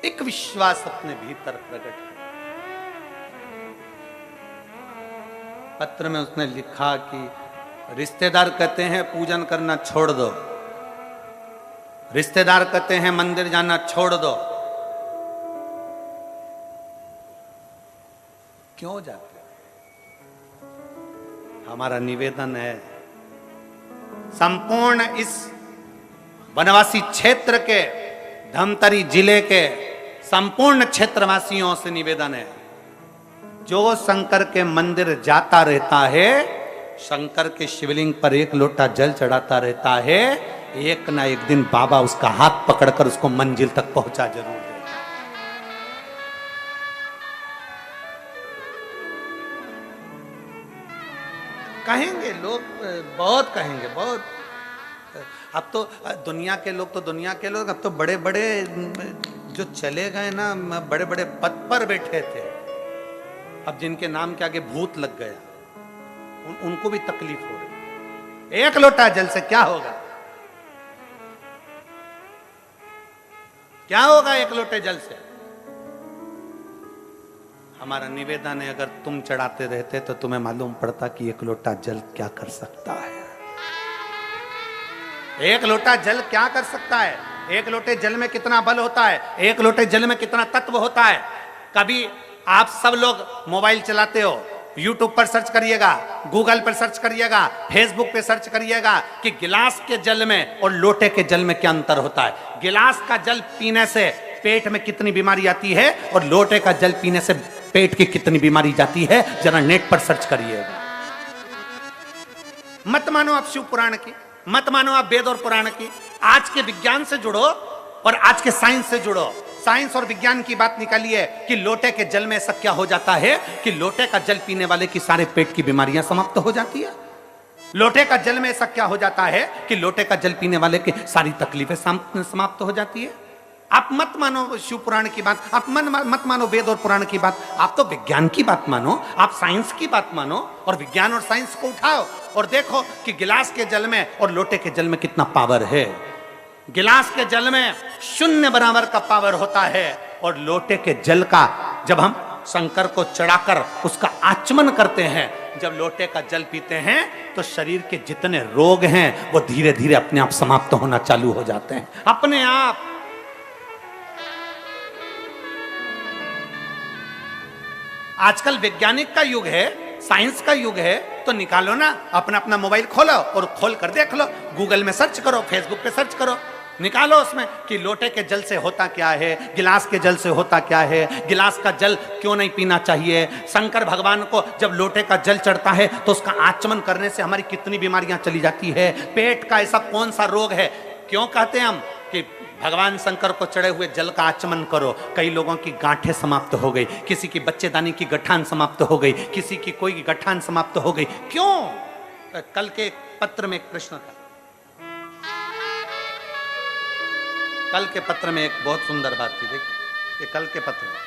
एक विश्वास अपने भीतर प्रकट है। पत्र में उसने लिखा कि रिश्तेदार कहते हैं पूजन करना छोड़ दो, रिश्तेदार कहते हैं मंदिर जाना छोड़ दो, क्यों जाते? हमारा निवेदन है, संपूर्ण इस वनवासी क्षेत्र के, धमतरी जिले के संपूर्ण क्षेत्रवासियों से निवेदन है, जो शंकर के मंदिर जाता रहता है, शंकर के शिवलिंग पर एक लोटा जल चढ़ाता रहता है, एक ना एक दिन बाबा उसका हाथ पकड़कर उसको मंजिल तक पहुंचा जरूर दे। कहेंगे लोग, बहुत कहेंगे, बहुत। अब तो दुनिया के लोग, अब तो बड़े बड़े जो चले गए ना, बड़े बड़े पद पर बैठे थे, अब जिनके नाम के आगे भूत लग गया, उनको भी तकलीफ हो रही। एक लोटा जल से क्या होगा? क्या होगा एक लोटे जल से? हमारा निवेदन है, अगर तुम चढ़ाते रहते तो तुम्हें मालूम पड़ता कि एक लोटा जल क्या कर सकता है। एक लोटा जल क्या कर सकता है? एक लोटे जल में कितना बल होता है, एक लोटे जल में कितना तत्व होता है। कभी आप सब लोग मोबाइल चलाते हो, यूट्यूब पर सर्च करिएगा, गूगल पर सर्च करिएगा, फेसबुक पे सर्च करिएगा कि गिलास के जल में और लोटे के जल में क्या अंतर होता है। गिलास का जल पीने से पेट में कितनी बीमारी आती है और लोटे का जल पीने से पेट की कितनी बीमारी जाती है, जरा नेट पर सर्च करिएगा। मत मानो आप शिव पुराण की, मत मानो आप वेद और पुराण की, आज के विज्ञान से जुड़ो और आज के साइंस से जुड़ो। साइंस और विज्ञान की बात निकालिए कि लोटे के जल में ऐसा क्या हो जाता है कि लोटे का जल पीने वाले की सारे पेट की बीमारियां समाप्त हो जाती है। लोटे का जल में ऐसा क्या हो जाता है कि लोटे का जल पीने वाले की सारी तकलीफें समाप्त हो जाती है। आप मत मानो शिव पुराण की बात, आप मत मानो वेद और पुराण की बात, आप तो विज्ञान की बात मानो, आप साइंस की बात मानो और विज्ञान और साइंस को उठाओ और देखो कि गिलास के जल में और लोटे के जल में कितना पावर है। गिलास के जल में 0 बराबर का पावर होता है और लोटे के जल का जब हम शंकर को चढ़ाकर उसका आचमन करते हैं, जब लोटे का जल पीते हैं तो शरीर के जितने रोग हैं वो धीरे धीरे अपने आप समाप्त होना चालू हो जाते हैं, अपने आप। आजकल वैज्ञानिक का युग है, साइंस का युग है, तो निकालो ना अपना अपना मोबाइल खोलो और खोल कर देख लो, गूगल में सर्च करो, फेसबुक पे सर्च करो, निकालो उसमें कि लोटे के जल से होता क्या है, गिलास के जल से होता क्या है, गिलास का जल क्यों नहीं पीना चाहिए। शंकर भगवान को जब लोटे का जल चढ़ता है तो उसका आचमन करने से हमारी कितनी बीमारियां चली जाती है। पेट का ऐसा कौन सा रोग है, क्यों कहते हैं हम कि भगवान शंकर को चढ़े हुए जल का आचमन करो। कई लोगों की गांठें समाप्त हो गई, किसी की बच्चेदानी की गठान समाप्त हो गई, किसी की कोई की गठान समाप्त हो गई। क्यों? कल के पत्र में एक प्रश्न था, कल के पत्र में एक बहुत सुंदर बात थी। देखिए ये कल के पत्र में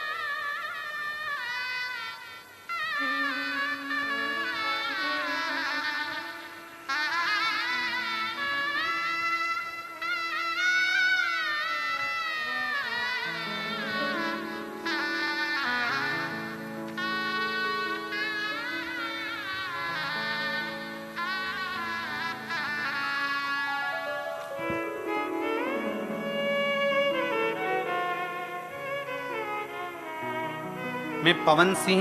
मैं पवन सिंह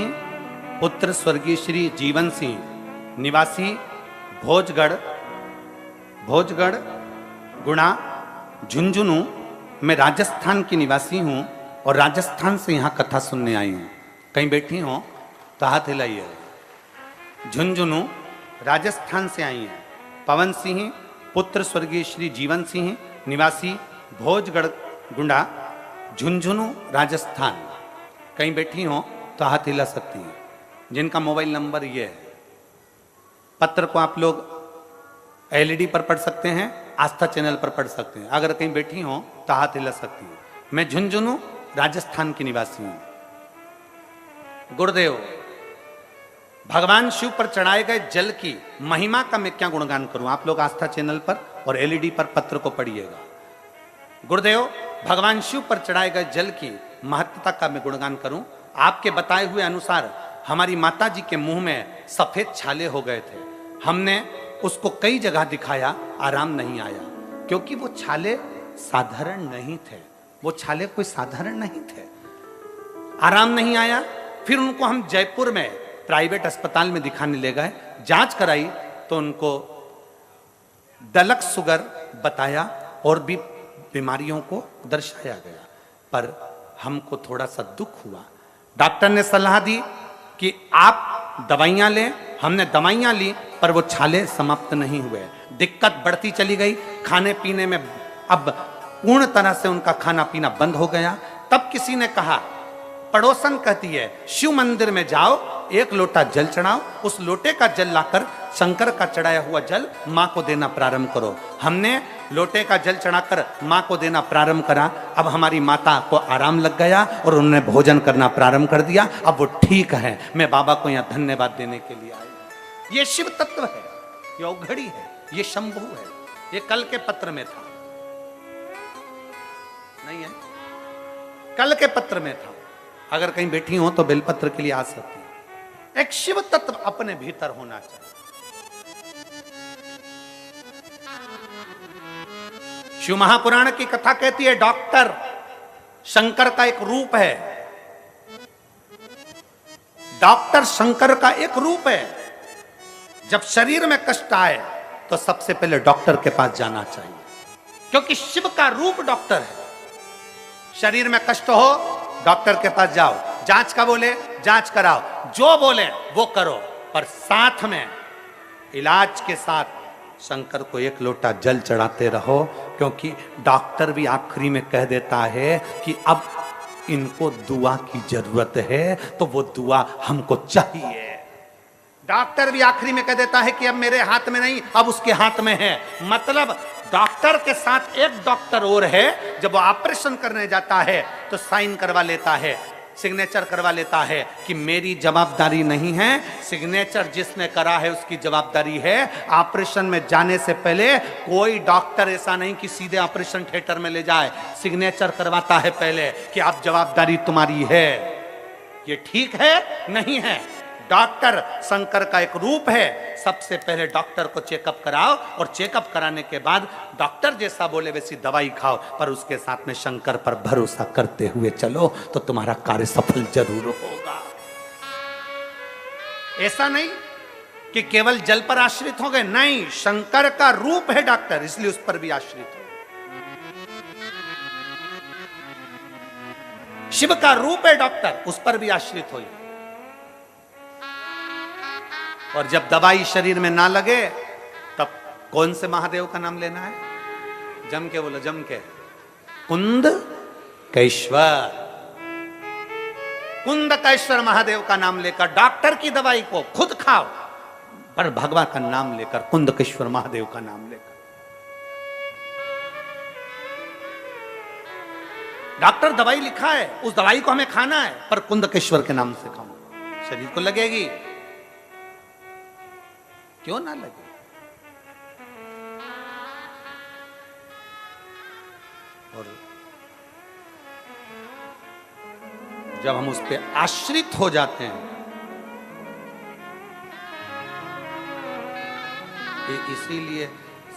पुत्र स्वर्गीय श्री जीवन सिंह निवासी भोजगढ़ गुणा झुंझुनू मैं राजस्थान की निवासी हूँ और राजस्थान से यहाँ कथा सुनने आई हूँ। कहीं बैठी हो तो हाथ हिलाइए। झुंझुनू राजस्थान से आई हैं। पवन सिंह पुत्र स्वर्गीय श्री जीवन सिंह निवासी भोजगढ़ गुंडा झुंझुनू राजस्थान। कहीं बैठी हो तो हाथ हिला सकती हैं। जिनका मोबाइल नंबर ये है। पत्र को आप लोग एलईडी पर पढ़ सकते हैं, आस्था चैनल पर पढ़ सकते हैं। अगर कहीं बैठी हो तो हाथ हिला सकती हैं। मैं झुंझुनू राजस्थान की निवासी हूं। गुरुदेव, भगवान शिव पर चढ़ाए गए जल की महिमा का मैं क्या गुणगान करूं। आप लोग आस्था चैनल पर और एलईडी पर पत्र को पढ़िएगा। गुरुदेव, भगवान शिव पर चढ़ाए गए जल की महत्ता का मैं गुणगान करूं। आपके बताए हुए अनुसार हमारी माता जी के मुंह में सफेद छाले हो गए थे। हमने उसको कई जगह दिखाया, आराम नहीं आया, क्योंकि वो छाले साधारण नहीं थे। वो छाले कोई साधारण नहीं थे। आराम नहीं आया। फिर उनको हम जयपुर में प्राइवेट अस्पताल में दिखाने ले गए। जांच कराई तो उनको दलक शुगर बताया और भी बीमारियों को दर्शाया गया। पर हमको थोड़ा सा दुख हुआ। डॉक्टर ने सलाह दी कि आप दवाइयां लें। हमने दवाइयां ली पर वो छाले समाप्त नहीं हुए। दिक्कत बढ़ती चली गई। खाने पीने में अब पूर्ण तरह से उनका खाना पीना बंद हो गया। तब किसी ने कहा, पड़ोसन कहती है शिव मंदिर में जाओ, एक लोटा जल चढ़ाओ, उस लोटे का जल लाकर शंकर का चढ़ाया हुआ जल मां को देना प्रारंभ करो। हमने लोटे का जल चढ़ाकर मां को देना प्रारंभ करा। अब हमारी माता को आराम लग गया और उन्होंने भोजन करना प्रारंभ कर दिया। अब वो ठीक है। मैं बाबा को यहाँ धन्यवाद देने के लिए आई। ये शिव तत्व है, ये औघड़ी है, ये शंभु है। ये कल के पत्र में था, नहीं है, कल के पत्र में था। अगर कहीं बैठी हो तो बेलपत्र के लिए आ सकती है। एक शिव तत्व अपने भीतर होना चाहिए। शिव महापुराण की कथा कहती है डॉक्टर शंकर का एक रूप है। डॉक्टर शंकर का एक रूप है। जब शरीर में कष्ट आए तो सबसे पहले डॉक्टर के पास जाना चाहिए, क्योंकि शिव का रूप डॉक्टर है। शरीर में कष्ट हो, डॉक्टर के पास जाओ। जांच का बोले, जांच कराओ, जो बोले वो करो, पर साथ में इलाज के साथ शंकर को एक लोटा जल चढ़ाते रहो, क्योंकि डॉक्टर भी आखिरी में कह देता है कि अब इनको दुआ की जरूरत है, तो वो दुआ हमको चाहिए। डॉक्टर भी आखिरी में कह देता है कि अब मेरे हाथ में नहीं, अब उसके हाथ में है। मतलब डॉक्टर के साथ एक डॉक्टर और है। जब वो ऑपरेशन करने जाता है तो साइन करवा लेता है, सिग्नेचर करवा लेता है कि मेरी जवाबदारी नहीं है, सिग्नेचर जिसने करा है उसकी जवाबदारी है। ऑपरेशन में जाने से पहले कोई डॉक्टर ऐसा नहीं कि सीधे ऑपरेशन थिएटर में ले जाए, सिग्नेचर करवाता है पहले कि आप जवाबदारी तुम्हारी है। ये ठीक है नहीं है? डॉक्टर शंकर का एक रूप है। सबसे पहले डॉक्टर को चेकअप कराओ और चेकअप कराने के बाद डॉक्टर जैसा बोले वैसी दवाई खाओ, पर उसके साथ में शंकर पर भरोसा करते हुए चलो तो तुम्हारा कार्य सफल जरूर होगा। ऐसा नहीं कि केवल जल पर आश्रित हो गए, नहीं, शंकर का रूप है डॉक्टर, इसलिए उस पर भी आश्रित हो। शिव का रूप है डॉक्टर, उस पर भी आश्रित हो। और जब दवाई शरीर में ना लगे तब कौन से महादेव का नाम लेना है? जम के बोलो, जम के। कुंद कैश्वर, कुंद कैश्वर महादेव का नाम लेकर डॉक्टर की दवाई को खुद खाओ, पर भगवान का नाम लेकर, कुंद कैश्वर महादेव का नाम लेकर। डॉक्टर दवाई लिखा है, उस दवाई को हमें खाना है, पर कुंद कैश्वर के नाम से खाओ, शरीर को लगेगी। क्यों ना लगे? और जब हम उस पर आश्रित हो जाते हैं, इसीलिए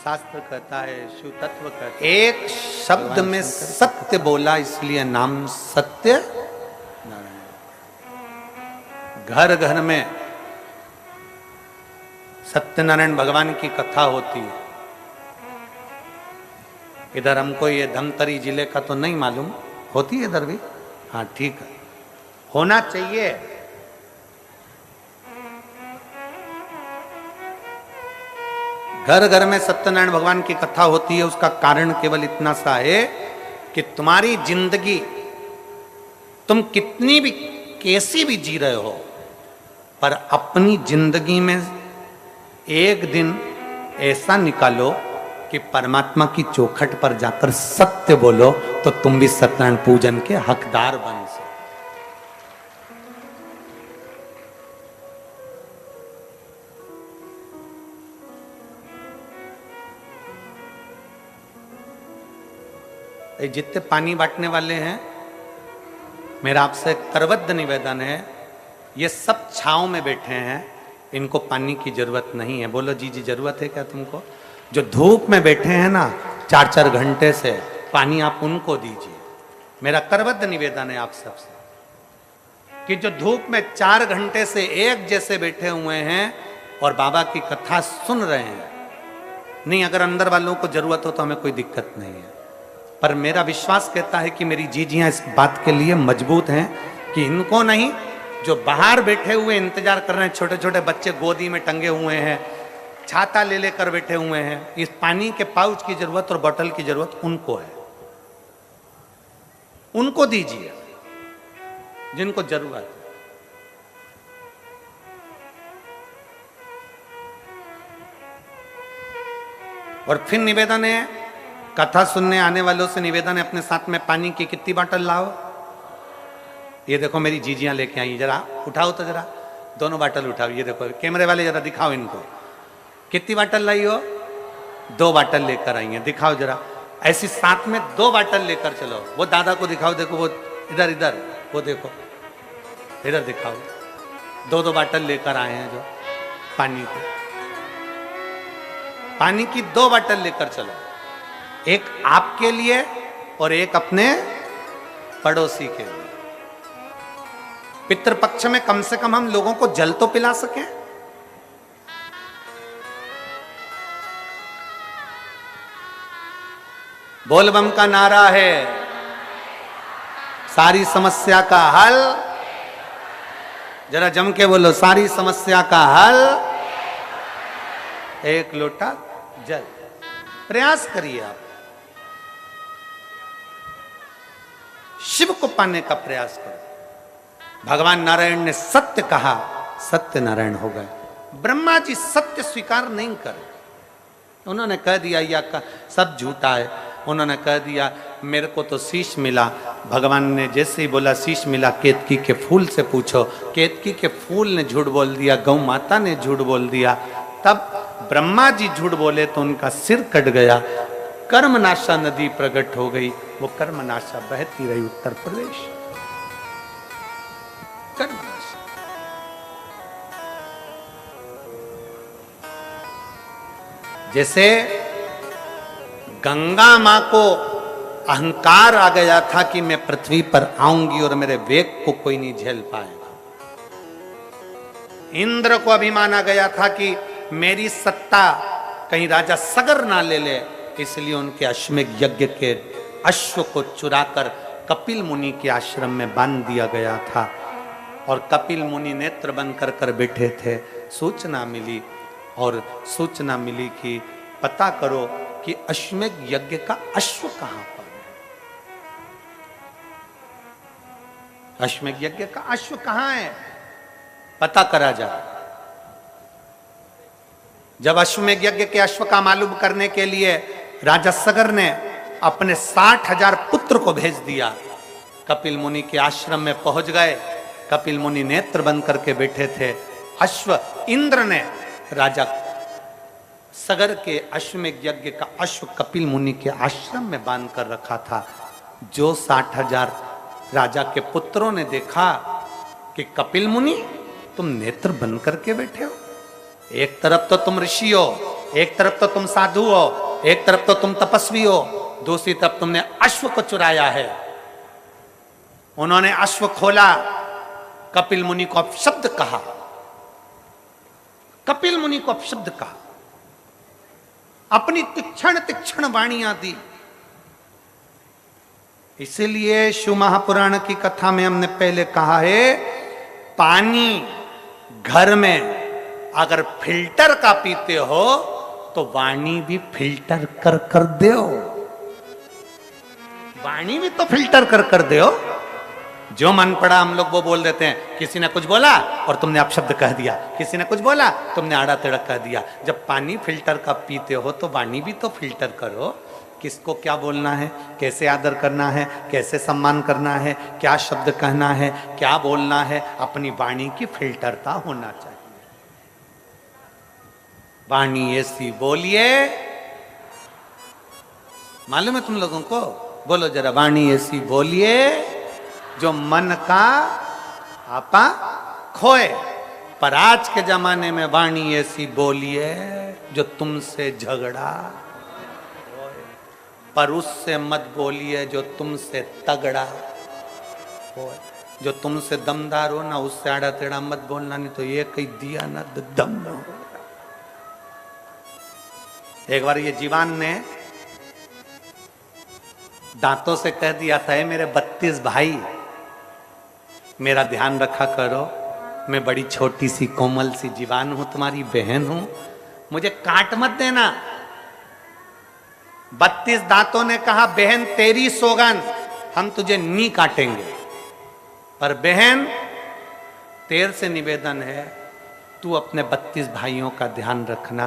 शास्त्र कहता है, शिव तत्व कहता है, एक शब्द में सत्य बोला, इसलिए नाम सत्य नारायण। घर घर में सत्यनारायण भगवान की कथा होती है। इधर हमको ये धमतरी जिले का तो नहीं मालूम, होती है इधर भी? हाँ ठीक है, होना चाहिए। घर घर में सत्यनारायण भगवान की कथा होती है। उसका कारण केवल इतना सा है कि तुम्हारी जिंदगी तुम कितनी भी कैसी भी जी रहे हो, पर अपनी जिंदगी में एक दिन ऐसा निकालो कि परमात्मा की चौखट पर जाकर सत्य बोलो, तो तुम भी सत्यनारायण पूजन के हकदार बन सको। जितने पानी बांटने वाले हैं, मेरा आपसे करबद्ध निवेदन है, ये सब छांव में बैठे हैं, इनको पानी की जरूरत नहीं है। बोलो जी जी जरूरत है क्या तुमको? जो धूप में बैठे हैं ना 4-4 घंटे से, पानी आप उनको दीजिए। मेरा करबद्ध निवेदन है आप सबसे कि जो धूप में 4 घंटे से एक जैसे बैठे हुए हैं और बाबा की कथा सुन रहे हैं, नहीं अगर अंदर वालों को जरूरत हो तो हमें कोई दिक्कत नहीं है, पर मेरा विश्वास कहता है कि मेरी जीजियां इस बात के लिए मजबूत हैं कि इनको नहीं, जो बाहर बैठे हुए इंतजार कर रहे हैं, छोटे छोटे बच्चे गोदी में टंगे हुए हैं, छाता ले लेकर बैठे हुए हैं, इस पानी के पाउच की जरूरत और बोतल की जरूरत उनको है। उनको दीजिए जिनको जरूरत है। और फिर निवेदन है, कथा सुनने आने वालों से निवेदन है, अपने साथ में पानी की कितनी बोतल लाओ। ये देखो मेरी जीजियां लेके आई, जरा उठाओ तो, जरा दोनों बोतल उठाओ। ये देखो कैमरे वाले जरा दिखाओ इनको, कितनी बोतल लाई हो? 2 बोतल लेकर आई हैं, दिखाओ जरा। ऐसी साथ में 2 बोतल लेकर चलो। वो दादा को दिखाओ, देखो वो इधर इधर, वो देखो इधर दिखाओ, 2-2 बोतल लेकर आए हैं जो पानी की 2 बोतल लेकर चलो, एक आपके लिए और एक अपने पड़ोसी के लिए। पितृपक्ष में कम से कम हम लोगों को जल तो पिला सकें। बोलबम का नारा है, सारी समस्या का हल, जरा जम के बोलो, सारी समस्या का हल एक लोटा जल। प्रयास करिए आप, शिव को पाने का प्रयास करो। भगवान नारायण ने सत्य कहा, सत्य नारायण हो गए। ब्रह्मा जी सत्य स्वीकार नहीं करे, उन्होंने कह दिया या का सब झूठा है। उन्होंने कह दिया मेरे को तो शीश मिला। भगवान ने जैसे ही बोला शीश मिला, केतकी के फूल से पूछो, केतकी के फूल ने झूठ बोल दिया, गौ माता ने झूठ बोल दिया। तब ब्रह्मा जी झूठ बोले तो उनका सिर कट गया, कर्मनाशा नदी प्रकट हो गई। वो कर्मनाशा बहती रही उत्तर प्रदेश। कर्मनाशा, जैसे गंगा मां को अहंकार आ गया था कि मैं पृथ्वी पर आऊंगी और मेरे वेग को कोई नहीं झेल पाएगा। इंद्र को अभिमान आ गया था कि मेरी सत्ता कहीं राजा सगर ना ले ले, इसलिए उनके अश्वमेध यज्ञ के अश्व को चुराकर कपिल मुनि के आश्रम में बांध दिया गया था। और कपिल मुनि नेत्र बंद कर कर बैठे थे। सूचना मिली और सूचना मिली कि पता करो कि अश्वमेध यज्ञ का अश्व कहां पर है। अश्वमेध यज्ञ का अश्व कहां है, पता करा जाए। जब अश्वमेध यज्ञ के अश्व का मालूम करने के लिए राजा सगर ने अपने 60,000 पुत्र को भेज दिया। कपिल मुनि के आश्रम में पहुंच गए। कपिल मुनि नेत्र बंद करके बैठे थे। अश्व इंद्र ने राजा सगर के अश्वमेध यज्ञ का अश्व कपिल मुनि के आश्रम में बांध कर रखा था। जो 60,000 राजा के पुत्रों ने देखा कि कपिल मुनि तुम नेत्र बंद करके बैठे हो, एक तरफ तो तुम ऋषि हो, एक तरफ तो तुम साधु हो, एक तरफ तो तुम तपस्वी हो, दूसरी तरफ तुमने अश्व को चुराया है। उन्होंने अश्व खोला, कपिल मुनि को अपशब्द कहा, कपिल मुनि को अपशब्द कहा, अपनी तीक्ष्ण तीक्ष्ण वाणियां दी। इसीलिए शिव महापुराण की कथा में हमने पहले कहा है, पानी घर में अगर फिल्टर का पीते हो तो वाणी भी फिल्टर कर दो, वाणी भी तो फिल्टर कर दो। जो मन पड़ा हम लोग वो बोल देते हैं। किसी ने कुछ बोला और तुमने अपशब्द कह दिया, किसी ने कुछ बोला तुमने आड़ा टेढ़ा कह दिया। जब पानी फिल्टर का पीते हो तो वाणी भी तो फिल्टर करो। किसको क्या बोलना है, कैसे आदर करना है, कैसे सम्मान करना है, क्या शब्द कहना है, क्या बोलना है, अपनी वाणी की फिल्टरता होना चाहिए। वाणी ऐसी बोलिए, मालूम है तुम लोगों को? बोलो जरा, वाणी ऐसी बोलिए जो मन का आपा खोए। पर आज के जमाने में वाणी ऐसी बोलिए जो तुमसे झगड़ा होए, पर उससे मत बोलिए जो तुमसे तगड़ा होए। जो तुमसे दमदार हो ना उससे आड़ा टेढ़ा मत बोलना, नहीं तो ये कहीं दिया ना दम न हो। एक बार ये जीवान ने दांतों से कह दिया था, मेरे 32 भाई मेरा ध्यान रखा करो, मैं बड़ी छोटी सी कोमल सी जीवान हूं, तुम्हारी बहन हूं, मुझे काट मत देना। 32 दांतों ने कहा, बहन तेरी सौगन, हम तुझे नहीं काटेंगे, पर बहन तेरे से निवेदन है तू अपने 32 भाइयों का ध्यान रखना,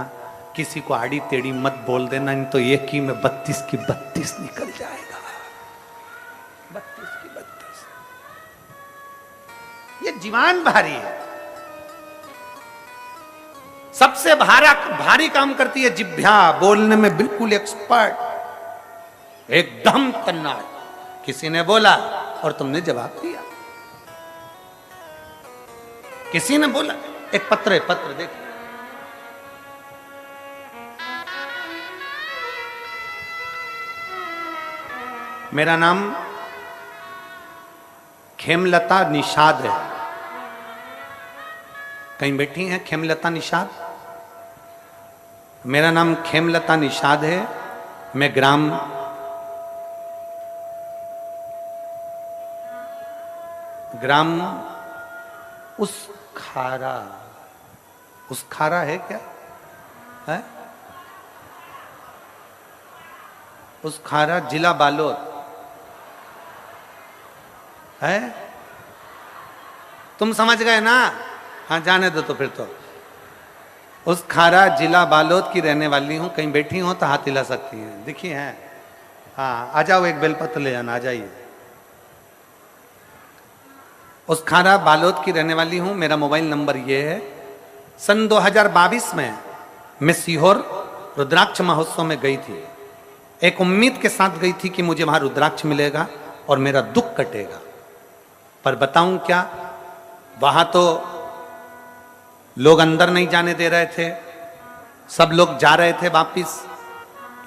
किसी को आड़ी टेढ़ी मत बोल देना, नहीं तो एक ही में 32 की 32 निकल जाएगा। 32 की 32। ये जीवान भारी है। सबसे भारी काम करती है जिह्वा, बोलने में बिल्कुल एक्सपर्ट, एकदम तन्नाट। किसी ने बोला और तुमने जवाब दिया। किसी ने बोला, एक पत्र देखो, मेरा नाम खेमलता निषाद है। कहीं बैठी हैं खेमलता निषाद? मेरा नाम खेमलता निषाद है। मैं ग्राम उसखारा है क्या है? उसखारा जिला बालोद है। तुम समझ गए ना? हाँ जाने दो तो फिर तो। उसखारा जिला बालोद की रहने वाली हूँ। कहीं बैठी हो तो हाथ हिला सकती हैं, दिखी हैं? हाँ आ जाओ, एक बेलपत्र ले जाना, आ जाइए। उसखारा बालोद की रहने वाली हूँ। मेरा मोबाइल नंबर ये है। सन 2022 में मैं सीहोर रुद्राक्ष महोत्सव में गई थी। एक उम्मीद के साथ गई थी कि मुझे वहां रुद्राक्ष मिलेगा और मेरा दुख कटेगा। पर बताऊं क्या, वहां तो लोग अंदर नहीं जाने दे रहे थे, सब लोग जा रहे थे वापिस।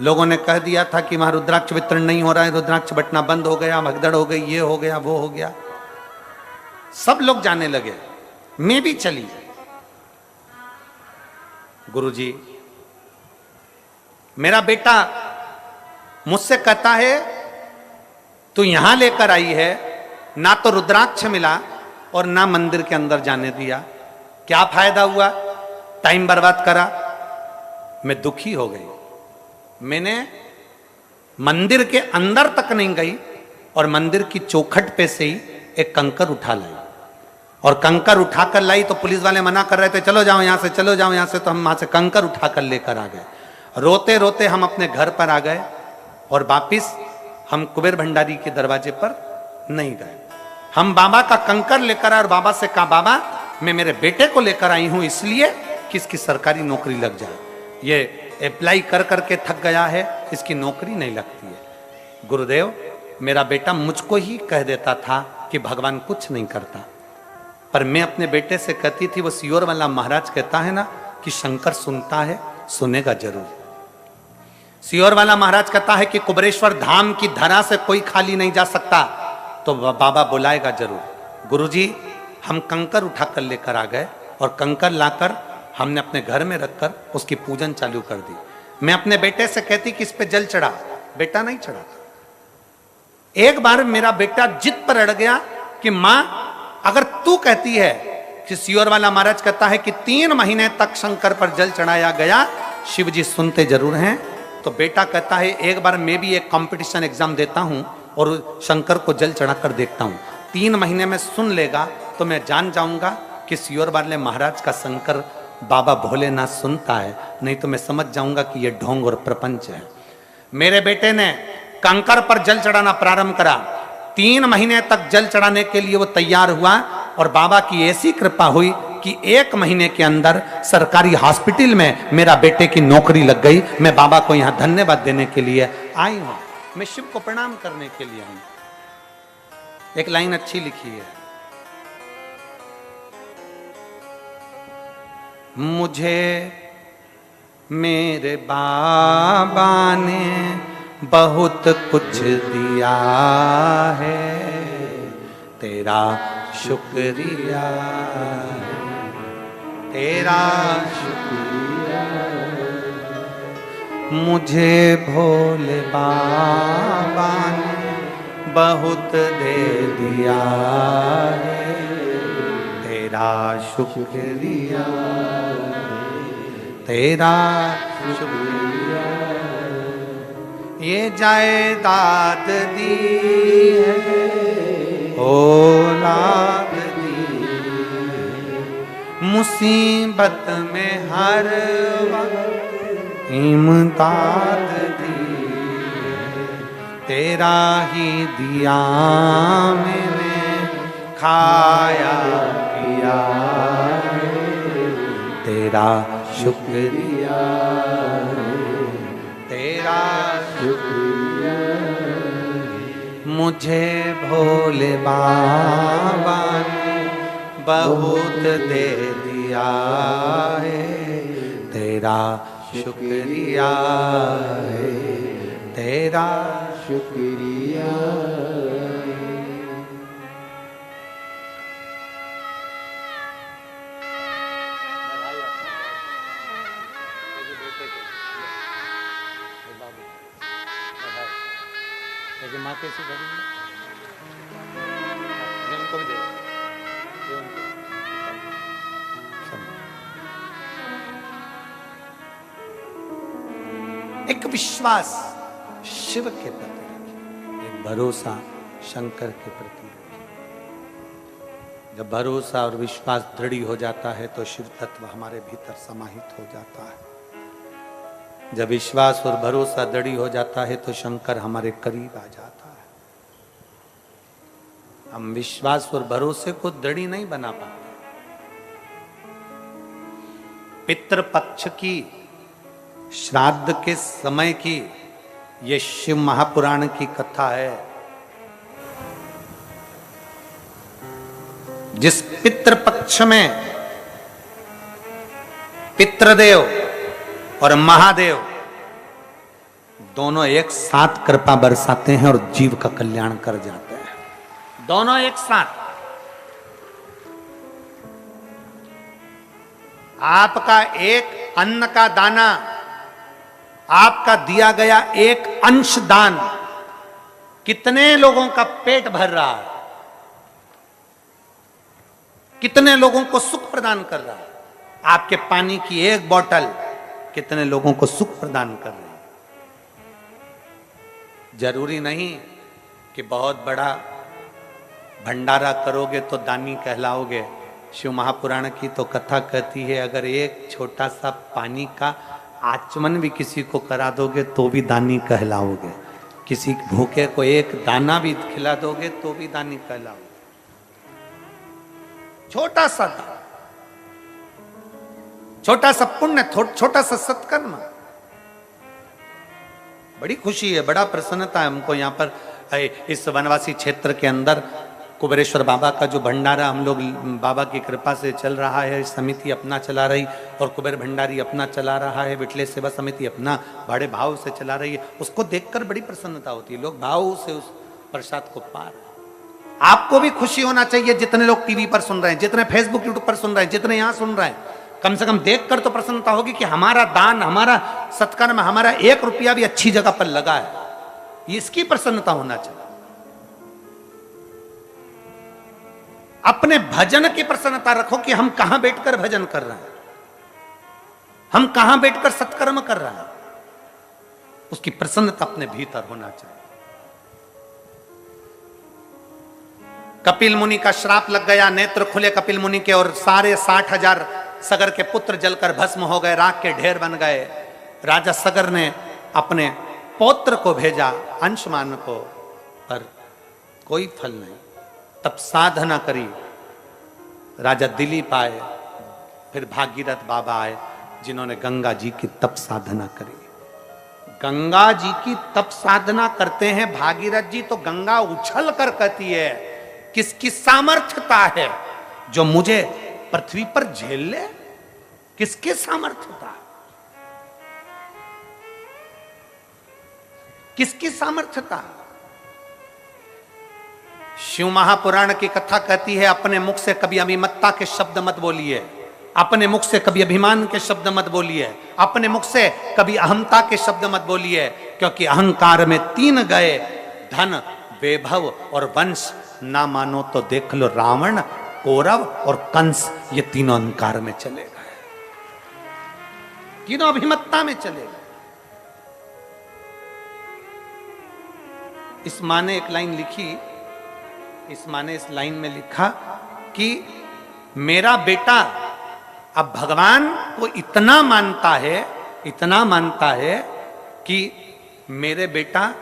लोगों ने कह दिया था कि वहां रुद्राक्ष वितरण नहीं हो रहा है, रुद्राक्ष बंटना बंद हो गया, भगदड़ हो गई, ये हो गया, वो हो गया। सब लोग जाने लगे, मैं भी चली। गुरुजी, मेरा बेटा मुझसे कहता है तू यहां लेकर आई है, ना तो रुद्राक्ष मिला और ना मंदिर के अंदर जाने दिया, क्या फायदा हुआ? टाइम बर्बाद करा। मैं दुखी हो गई। मैंने मंदिर के अंदर तक नहीं गई और मंदिर की चौखट पे से ही एक कंकर उठा लाई, और कंकर उठाकर लाई तो पुलिस वाले मना कर रहे थे, चलो जाओ यहां से, चलो जाओ यहां से। तो हम वहां से कंकर उठाकर लेकर आ गए। रोते रोते हम अपने घर पर आ गए और वापिस हम कुबेर भंडारी के दरवाजे पर नहीं गए। हम बाबा का कंकर लेकर आए और बाबा से कहा, बाबा मैं मेरे बेटे को लेकर आई हूं इसलिए कि इसकी सरकारी नौकरी लग जाए। ये अप्लाई कर करके थक गया है, इसकी नौकरी नहीं लगती है। गुरुदेव, मेरा बेटा मुझको ही कह देता था कि भगवान कुछ नहीं करता, पर मैं अपने बेटे से कहती थी, वो सीहोर वाला महाराज कहता है ना कि शंकर सुनता है, सुनेगा जरूर। सीहोर वाला महाराज कहता है कि कुबरेश्वर धाम की धरा से कोई खाली नहीं जा सकता, तो बाबा बुलाएगा जरूर। गुरुजी, हम कंकर उठाकर लेकर आ गए और कंकर लाकर हमने अपने घर में रखकर उसकी पूजन चालू कर दी। मैं अपने बेटे से कहती कि इस पे जल चढ़ा, बेटा नहीं चढ़ा। एक बार मेरा बेटा जिद पर अड़ गया कि मां अगर तू कहती है कि सियोर वाला महाराज कहता है कि 3 महीने तक शंकर पर जल चढ़ाया गया, शिव जी सुनते जरूर हैं। तो बेटा कहता है एक बार मैं भी एक कंपटीशन एग्जाम देता हूं और शंकर को जल चढ़ाकर देखता हूं, 3 महीने में सुन लेगा तो मैं जान जाऊंगा कि सियोर वाले महाराज का शंकर बाबा भोलेनाथ सुनता है, नहीं तो मैं समझ जाऊंगा कि यह ढोंग और प्रपंच है। मेरे बेटे ने कंकर पर जल चढ़ाना प्रारंभ करा। 3 महीने तक जल चढ़ाने के लिए वो तैयार हुआ और बाबा की ऐसी कृपा हुई कि 1 महीने के अंदर सरकारी हॉस्पिटल में मेरा बेटे की नौकरी लग गई। मैं बाबा को यहां धन्यवाद देने के लिए आई हूं, मैं शिव को प्रणाम करने के लिए आई हूं। एक लाइन अच्छी लिखी है, मुझे मेरे बाबा ने बहुत कुछ दिया है, तेरा शुक्रिया, तेरा शुक्रिया। मुझे भोले बाबा ने बहुत दे दिया है, तेरा शुक्रिया, तेरा शुक्रिया। ये जायदाद दी है, औलाद दी है, मुसीबत में हर वक्त इमदाद दी है, तेरा ही दिया मैंने खाया पिया, तेरा शुक्रिया, तेरा शुक्रिया। मुझे भोले बाबा ने बहुत दे दिया है, तेरा शुक्रिया है, तेरा शुक्रिया। माँ कैसी करेंगे उनको भी दे एक विश्वास शिव के प्रति रखिए, एक भरोसा शंकर के प्रति रखिए। जब भरोसा और विश्वास दृढ़ हो जाता है तो शिव तत्व हमारे भीतर समाहित हो जाता है। जब विश्वास और भरोसा दृढ़ हो जाता है तो शंकर हमारे करीब आ जाता है। हम विश्वास और भरोसे को दृढ़ नहीं बना पाते। पितृपक्ष की, श्राद्ध के समय की ये शिव महापुराण की कथा है। जिस पितृपक्ष में पितृदेव और महादेव दोनों एक साथ कृपा बरसाते हैं और जीव का कल्याण कर जाते हैं, दोनों एक साथ। आपका एक अन्न का दाना, आपका दिया गया एक अंश दान कितने लोगों का पेट भर रहा है, कितने लोगों को सुख प्रदान कर रहा है। आपके पानी की एक बोतल कितने लोगों को सुख प्रदान कर रही है। जरूरी नहीं कि बहुत बड़ा भंडारा करोगे तो दानी कहलाओगे। शिव महापुराण की तो कथा कहती है, अगर एक छोटा सा पानी का आचमन भी किसी को करा दोगे तो भी दानी कहलाओगे। किसी भूखे को एक दाना भी खिला दोगे तो भी दानी कहलाओगे। छोटा सा दान, छोटा सा पुण्य, छोटा सा सत्कर्म, बड़ी खुशी है, बड़ा प्रसन्नता है हमको। यहाँ पर इस वनवासी क्षेत्र के अंदर कुबेरेश्वर बाबा का जो भंडारा हम लोग बाबा की कृपा से चल रहा है, समिति अपना चला रही और कुबेर भंडारी अपना चला रहा है, विटले सेवा समिति अपना बड़े भाव से चला रही है। उसको देखकर बड़ी प्रसन्नता होती है। लोग भाव से उस प्रसाद को पा रहे। आपको भी खुशी होना चाहिए, जितने लोग टीवी पर सुन रहे हैं, जितने फेसबुक यूट्यूब पर सुन रहे हैं, जितने यहां सुन रहे हैं, कम से कम देखकर तो प्रसन्नता होगी कि हमारा दान, हमारा सत्कर्म, हमारा 1 रुपया भी अच्छी जगह पर लगा है। ये इसकी प्रसन्नता होना चाहिए। अपने भजन की प्रसन्नता रखो कि हम कहां बैठकर भजन कर रहे हैं, हम कहां बैठकर सत्कर्म कर रहे हैं, उसकी प्रसन्नता अपने भीतर होना चाहिए। कपिल मुनि का श्राप लग गया, नेत्र खुले कपिल मुनि के और सारे 60,000 सगर के पुत्र जलकर भस्म हो गए, राख के ढेर बन गए। राजा सगर ने अपने पौत्र को भेजा अंशुमान को, पर कोई फल नहीं। तब साधना करी, राजा दिलीप आए, फिर भागीरथ बाबा आए, जिन्होंने गंगा जी की तप साधना करी। गंगा जी की तप साधना करते हैं भागीरथ जी, तो गंगा उछल कर कहती है, किसकी सामर्थ्यता है जो मुझे पृथ्वी पर झेल ले? किसकी सामर्थ्यता, किसकी सामर्थ्यता? शिव महापुराण की कथा कहती है, अपने मुख से कभी अभिमत्ता के शब्द मत बोलिए, अपने मुख से कभी अभिमान के शब्द मत बोलिए, अपने मुख से कभी अहंता के शब्द मत बोलिए, क्योंकि अहंकार में 3 गए, धन, वैभव और वंश। ना मानो तो देख लो, रावण, कौरव और कंस, ये तीनों अहंकार में चले गए, तीनों अभिमत्ता में चले गए। इस माँ ने एक लाइन लिखी, इस माँ ने इस लाइन में लिखा कि मेरा बेटा अब भगवान को इतना मानता है, इतना मानता है कि मेरे बेटा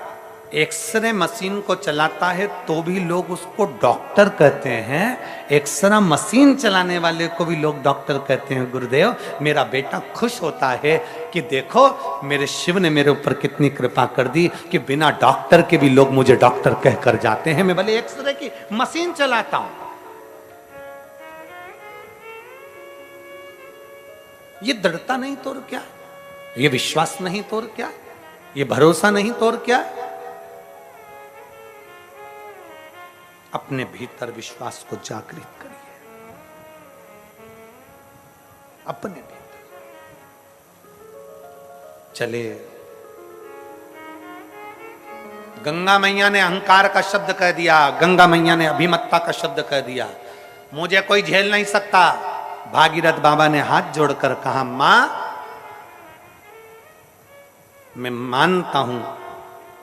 एक्सरे मशीन को चलाता है तो भी लोग उसको डॉक्टर कहते हैं, एक्सरे मशीन चलाने वाले को भी लोग डॉक्टर कहते हैं। गुरुदेव, मेरा बेटा खुश होता है कि देखो मेरे शिव ने मेरे ऊपर कितनी कृपा कर दी कि बिना डॉक्टर के भी लोग मुझे डॉक्टर कहकर जाते हैं, मैं भले एक्सरे की मशीन चलाता हूं। ये दृढ़ता नहीं तो और क्या, ये विश्वास नहीं तो और क्या, ये भरोसा नहीं तो और क्या। अपने भीतर विश्वास को जागृत करिए, अपने भीतर चले। गंगा मैया ने अहंकार का शब्द कह दिया, गंगा मैया ने अभिमत्ता का शब्द कह दिया, मुझे कोई झेल नहीं सकता। भागीरथ बाबा ने हाथ जोड़कर कहा, मां मैं मानता हूं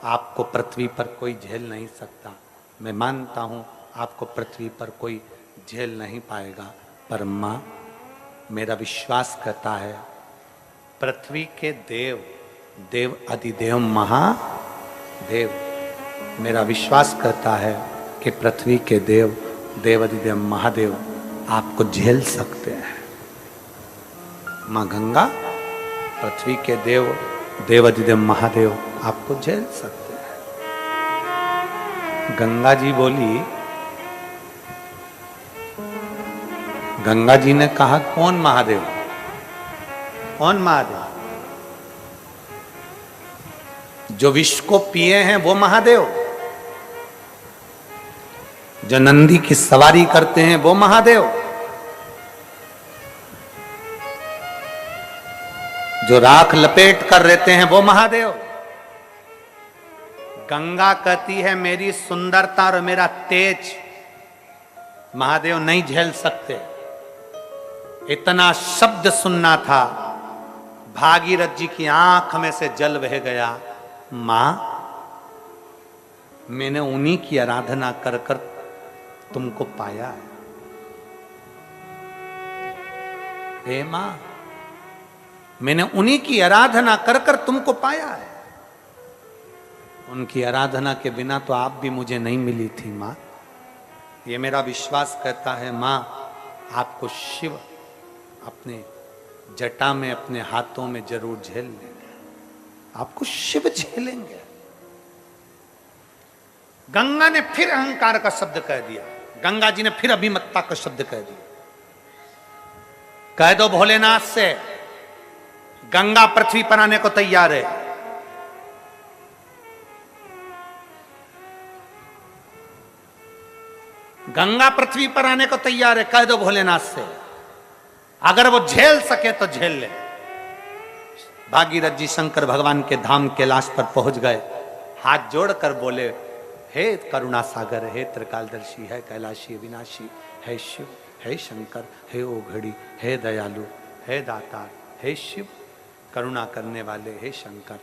आपको पृथ्वी पर कोई झेल नहीं सकता, मैं मानता हूं आपको पृथ्वी पर कोई झेल नहीं पाएगा, पर मां मेरा विश्वास कहता है पृथ्वी के देव, देव अधिदेव महादेव, मेरा विश्वास कहता है कि पृथ्वी के देव, देव अधिदेव महादेव आपको झेल सकते हैं। मां गंगा, पृथ्वी के देव, देव अधिदेव महादेव आपको झेल सकते हैं। गंगा जी बोली, गंगा जी ने कहा, कौन महादेव, कौन महादेव? जो विष को पिए हैं वो महादेव, जो नंदी की सवारी करते हैं वो महादेव, जो राख लपेट कर रहते हैं वो महादेव। गंगा कहती है मेरी सुंदरता और मेरा तेज महादेव नहीं झेल सकते। इतना शब्द सुनना था, भागीरथ जी की आंख में से जल बह गया। मां मैंने उन्हीं की आराधना कर कर तुमको पाया है। हे मां, मैंने उन्हीं की आराधना कर कर तुमको पाया है। उनकी आराधना के बिना तो आप भी मुझे नहीं मिली थी मां। ये मेरा विश्वास कहता है मां, आपको शिव अपने जटा में, अपने हाथों में जरूर झेल लेंगे, आपको शिव झेलेंगे। गंगा ने फिर अहंकार का शब्द कह दिया, गंगा जी ने फिर अभिमत्ता का शब्द कह दिया। कह दो भोलेनाथ से, गंगा पृथ्वी पर आने को तैयार है। गंगा पृथ्वी पर आने को तैयार है, कह दो भोलेनाथ से, अगर वो झेल सके तो झेल ले। भागीरथ जी शंकर भगवान के धाम कैलाश पर पहुंच गए, हाथ जोड़कर बोले, हे करुणा सागर, हे त्रिकालदर्शी, है कैलाशी विनाशी, है शिव, हे शंकर, हे ओघड़ी, हे दयालु, हे दातार, हे शिव, करुणा करने वाले, हे शंकर,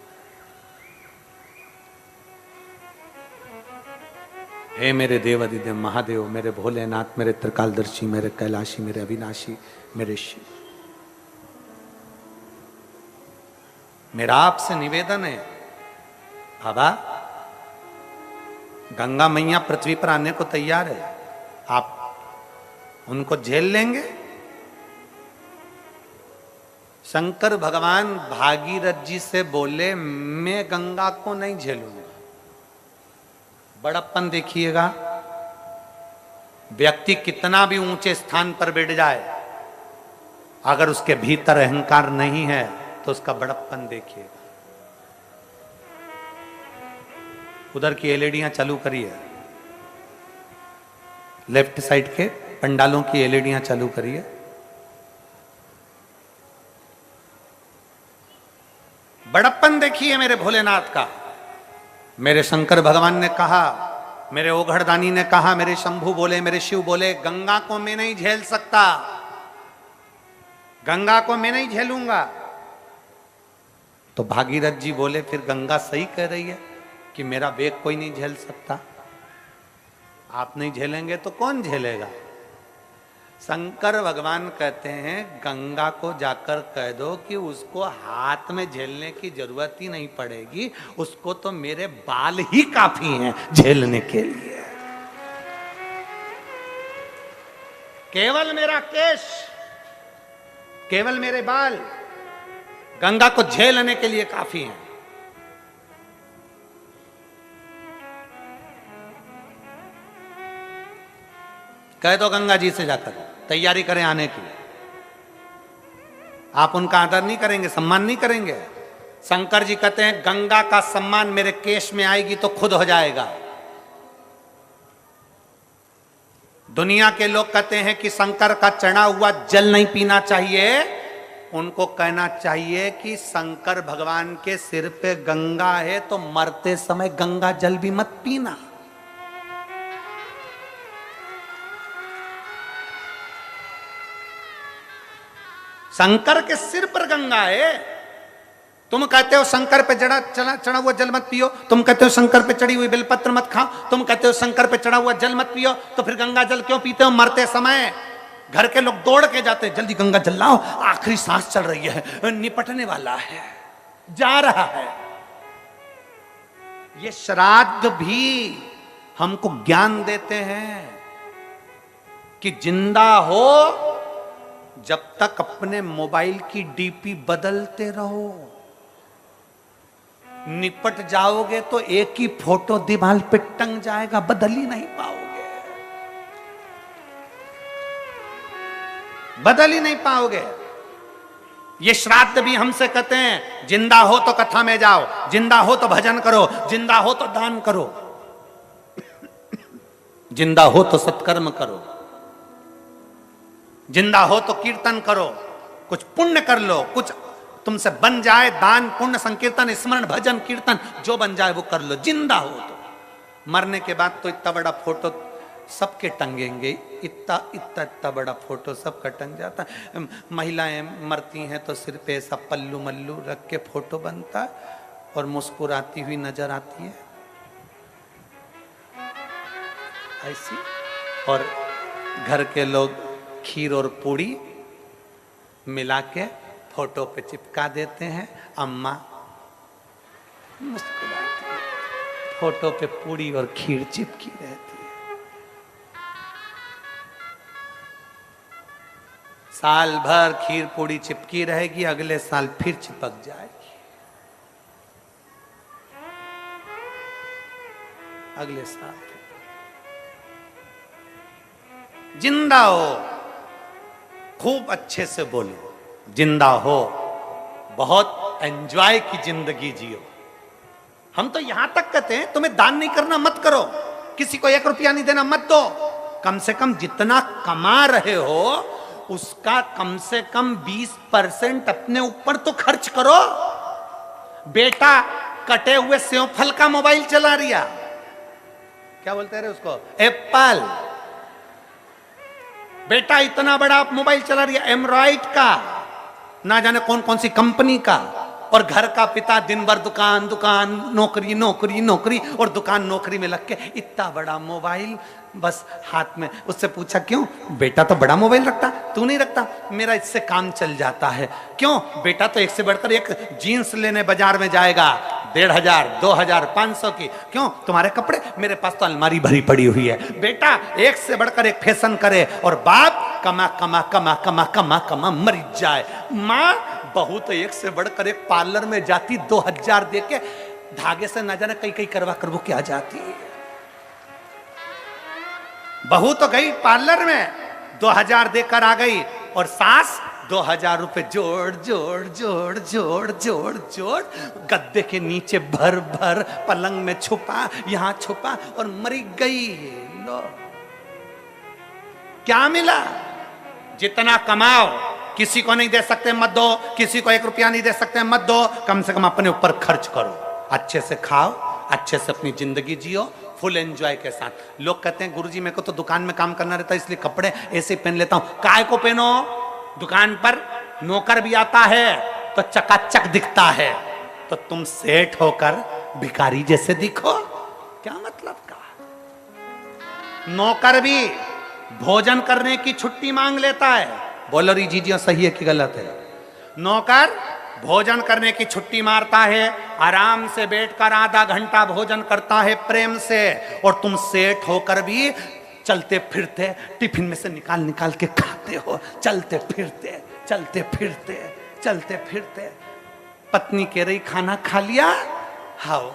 हे मेरे देवादिदेव महादेव, मेरे भोलेनाथ, मेरे त्रिकालदर्शी, मेरे कैलाशी, मेरे अविनाशी, मेरे शिव, मेरा आपसे निवेदन है, बाबा गंगा मैया पृथ्वी पर आने को तैयार है, आप उनको झेल लेंगे? शंकर भगवान भागीरथ जी से बोले, मैं गंगा को नहीं झेलूंगा। बड़प्पन देखिएगा, व्यक्ति कितना भी ऊंचे स्थान पर बैठ जाए, अगर उसके भीतर अहंकार नहीं है तो उसका बड़प्पन देखिएगा। उधर की एलईडियां चालू करिए, लेफ्ट साइड के पंडालों की एलईडियां चालू करिए। बड़प्पन देखिए मेरे भोलेनाथ का। मेरे शंकर भगवान ने कहा, मेरे ओघड़दानी ने कहा, मेरे शंभू बोले, मेरे शिव बोले, गंगा को मैं नहीं झेल सकता, गंगा को मैं नहीं झेलूंगा। तो भागीरथ जी बोले, फिर गंगा सही कह रही है कि मेरा वेग कोई नहीं झेल सकता। आप नहीं झेलेंगे तो कौन झेलेगा? शंकर भगवान कहते हैं, गंगा को जाकर कह दो कि उसको हाथ में झेलने की जरूरत ही नहीं पड़ेगी, उसको तो मेरे बाल ही काफी हैं झेलने के लिए। केवल मेरा केश, केवल मेरे बाल गंगा को झेलने के लिए काफी हैं। कह दो गंगा जी से जाकर तैयारी करें आने की। आप उनका आदर नहीं करेंगे, सम्मान नहीं करेंगे। शंकर जी कहते हैं, गंगा का सम्मान मेरे केश में आएगी तो खुद हो जाएगा। दुनिया के लोग कहते हैं कि शंकर का चढ़ा हुआ जल नहीं पीना चाहिए, उनको कहना चाहिए कि शंकर भगवान के सिर पे गंगा है तो मरते समय गंगा जल भी मत पीना। शंकर के सिर पर गंगा है। तुम कहते हो शंकर पे चढ़ा हुआ जल मत पियो, तुम कहते हो शंकर पे चढ़ी हुई बेलपत्र मत खाओ, तुम कहते हो शंकर पे चढ़ा हुआ जल मत पियो, तो फिर गंगा जल क्यों पीते हो? मरते समय घर के लोग दौड़ के जाते हैं, जल्दी गंगा जल लाओ, आखिरी सांस चल रही है, निपटने वाला है, जा रहा है। ये श्राद्ध भी हमको ज्ञान देते हैं कि जिंदा हो जब तक अपने मोबाइल की डीपी बदलते रहो, निपट जाओगे तो एक ही फोटो दीवार पे टंग जाएगा, बदल ही नहीं पाओगे, बदल ही नहीं पाओगे। ये श्राद्ध भी हमसे कहते हैं, जिंदा हो तो कथा में जाओ, जिंदा हो तो भजन करो, जिंदा हो तो दान करो, जिंदा हो तो सत्कर्म करो, जिंदा हो तो कीर्तन करो, कुछ पुण्य कर लो, कुछ तुमसे बन जाए, दान पुण्य संकीर्तन स्मरण भजन कीर्तन जो बन जाए वो कर लो, जिंदा हो तो। मरने के बाद तो इतना बड़ा फोटो सबके टंगेंगे, इतना बड़ा फोटो सबका टंग जाता है। महिलाएं मरती हैं तो सिर पे ऐसा पल्लू मल्लू रख के फोटो बनता है और मुस्कुराती हुई नजर आती है ऐसी, और घर के लोग खीर और पूड़ी मिला के फोटो पे चिपका देते हैं। अम्मा मुस्कुराती है, फोटो पे पूड़ी और खीर चिपकी रहती है। साल भर खीर पूड़ी चिपकी रहेगी, अगले साल फिर चिपक जाएगी, अगले साल। जिंदा हो, खूब अच्छे से बोलो, जिंदा हो, बहुत एंजॉय की जिंदगी जियो। हम तो यहां तक कहते हैं, तुम्हें दान नहीं करना मत करो, किसी को 1 रुपया नहीं देना मत दो, कम से कम जितना कमा रहे हो उसका कम से कम 20% अपने ऊपर तो खर्च करो। बेटा कटे हुए सेव फल का मोबाइल चला रिया, क्या बोलते रहे उसको, एप्पल। बेटा इतना बड़ा मोबाइल चला रिया एमराइट का, ना जाने कौन कौन सी कंपनी का, और घर का पिता दिन भर दुकान दुकान नौकरी नौकरी नौकरी और दुकान नौकरी में लग के इतना बड़ा मोबाइल बस हाथ में। उससे पूछा क्यों? बेटा तो बड़ा मोबाइल रखता, तू नहीं रखता। मेरा इससे काम चल जाता है। क्यों? बेटा तो एक से बढ़कर एक जीन्स लेने बाजार में जाएगा 1500 2000 500 की। क्यों? तुम्हारे कपड़े, मेरे पास तो अलमारी भरी पड़ी हुई है। बेटा एक से बढ़कर एक फैशन करे और बाप कमा कमा कमा कमा कमा कमा मर जाए। माँ बहू तो एक से बढ़कर एक पार्लर में जाती 2000 दे के धागे से ना जाने कई कई करवा कर वो क्या जाती है। बहू तो गई पार्लर में 2000 देकर आ गई और सास 2000 रुपए जोड़ जोड़ जोड़ जोड़ जोड़ जोड़ गद्दे के नीचे भर भर पलंग में छुपा, यहां छुपा और मरी गई। लो क्या मिला? जितना कमाओ किसी को नहीं दे सकते मत दो, किसी को 1 रुपया नहीं दे सकते मत दो। कम से कम अपने ऊपर खर्च करो, अच्छे से खाओ, अच्छे से अपनी जिंदगी जियो फुल एंजॉय के साथ। लोग कहते हैं गुरुजी मेरे को तो दुकान में काम करना रहता है इसलिए कपड़े ऐसे पहन लेता हूं। काय को पहनो? दुकान पर नौकर भी आता है तो चकाचक दिखता है, तो तुम सेठ होकर भिखारी जैसे दिखो, क्या मतलब का? नौकर भी भोजन करने की छुट्टी मांग लेता है। बोलो री जीजियो सही है कि गलत है? नौकर भोजन करने की छुट्टी मारता है, आराम से बैठकर आधा घंटा भोजन करता है प्रेम से, और तुम सेठ होकर भी चलते फिरते टिफिन में से निकाल निकाल के खाते हो, चलते फिरते चलते फिरते चलते फिरते। पत्नी कह रही खाना खा लिया? हाओ।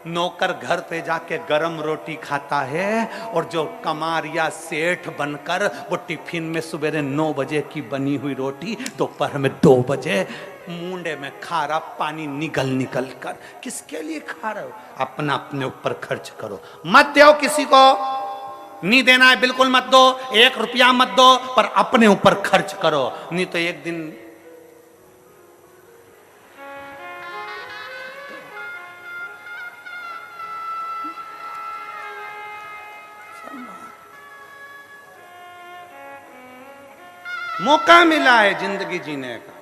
नौकर घर पे जाके गरम रोटी खाता है और जो कमारिया सेठ बनकर वो टिफिन में सवेरे 9 बजे की बनी हुई रोटी दोपहर में 2 बजे मुंडे में खारा पानी निगल निकल कर। किसके लिए खा रहे हो? अपना अपने ऊपर खर्च करो, मत दो किसी को, नहीं देना है बिल्कुल मत दो, 1 रुपया मत दो, पर अपने ऊपर खर्च करो। नहीं तो एक दिन मौका मिला है जिंदगी जीने का।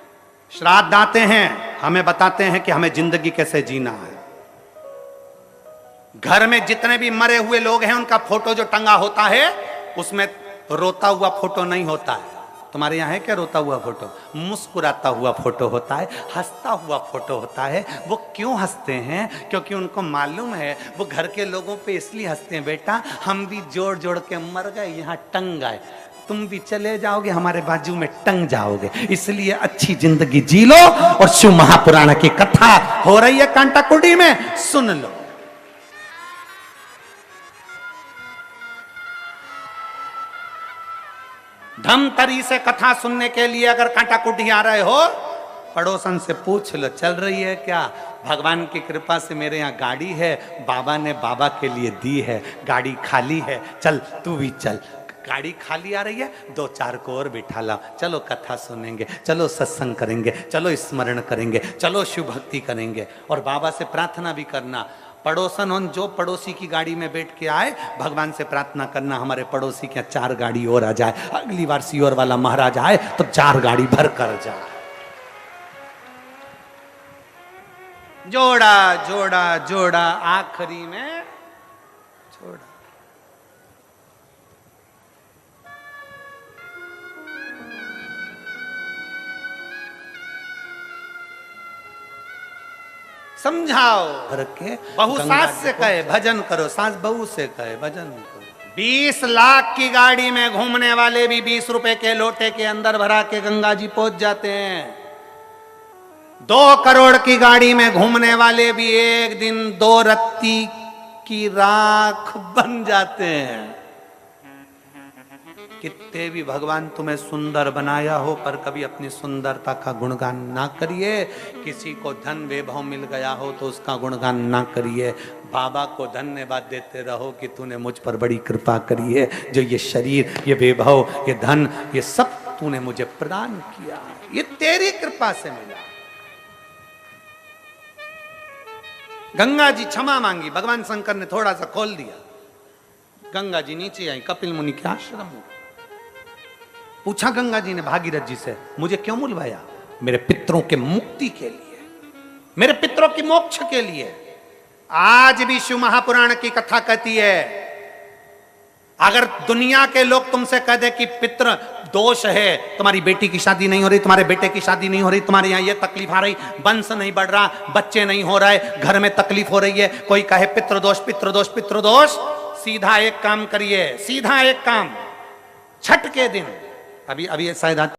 श्राद्ध आते हैं, हमें बताते हैं कि हमें जिंदगी कैसे जीना है। घर में जितने भी मरे हुए लोग हैं उनका फोटो जो टंगा होता है उसमें रोता हुआ फोटो नहीं होता है। तुम्हारे यहाँ है क्या रोता हुआ फोटो? मुस्कुराता हुआ फोटो होता है, हंसता हुआ फोटो होता है। वो क्यों हंसते हैं? क्योंकि उनको मालूम है वो घर के लोगों पे इसलिए हंसते हैं, बेटा हम भी जोड़ जोड़ के मर गए, यहाँ टंग गए, तुम भी चले जाओगे हमारे बाजू में टंग जाओगे, इसलिए अच्छी जिंदगी जी लो। और शिव महापुराण की कथा हो रही है कांटाकुंडी में, सुन लो। धमतरी से कथा सुनने के लिए अगर कांटाकुंडी आ रहे हो, पड़ोसन से पूछ लो चल रही है क्या? भगवान की कृपा से मेरे यहाँ गाड़ी है, बाबा ने बाबा के लिए दी है, गाड़ी खाली है, चल तू भी चल। गाड़ी खाली आ रही है, 2-4 को और बिठा ला, चलो कथा सुनेंगे, चलो सत्संग करेंगे, चलो स्मरण करेंगे, चलो शिव भक्ति करेंगे। और बाबा से प्रार्थना भी करना। पड़ोसन हो जो पड़ोसी की गाड़ी में बैठ के आए, भगवान से प्रार्थना करना हमारे पड़ोसी के 4 गाड़ी और आ जाए, अगली बार सीओर वाला महाराज आए तो 4 गाड़ी भर कर जाए। जोड़ा जोड़ा जोड़ा आखिरी में छोड़ा। समझाओ घर के। बहू सास से कहे भजन करो, सास बहू से कहे भजन करो। 20 लाख की गाड़ी में घूमने वाले भी 20 रुपए के लोटे के अंदर भरा के गंगा जी पहुंच जाते हैं। 2 करोड़ की गाड़ी में घूमने वाले भी एक दिन 2 रत्ती की राख बन जाते हैं। कितने भी भगवान तुम्हें सुंदर बनाया हो, पर कभी अपनी सुंदरता का गुणगान ना करिए। किसी को धन वैभव मिल गया हो तो उसका गुणगान ना करिए। बाबा को धन्यवाद देते रहो कि तूने मुझ पर बड़ी कृपा करी है, जो ये शरीर, ये वैभव, ये धन, ये सब तूने मुझे प्रदान किया, ये तेरी कृपा से मिला। गंगा जी क्षमा मांगी, भगवान शंकर ने थोड़ा सा खोल दिया। गंगा जी नीचे आई कपिल मुनि के आश्रम में। पूछा गंगा जी ने भागीरथ जी से, मुझे क्यों बुलवाया? मेरे पितरों के मुक्ति के लिए, मेरे पितरों की मोक्ष के लिए। आज भी शिव महापुराण की कथा कहती है, अगर दुनिया के लोग तुमसे कह दे कि पितृ दोष है, तुम्हारी बेटी की शादी नहीं हो रही, तुम्हारे बेटे की शादी नहीं हो रही, तुम्हारे यहां ये तकलीफ आ रही, वंश नहीं बढ़ रहा, बच्चे नहीं हो रहे, घर में तकलीफ हो रही है, कोई कहे पितृदोष पितृदोष पितृदोष, सीधा एक काम करिए, सीधा एक काम, छठ के दिन, अभी शायद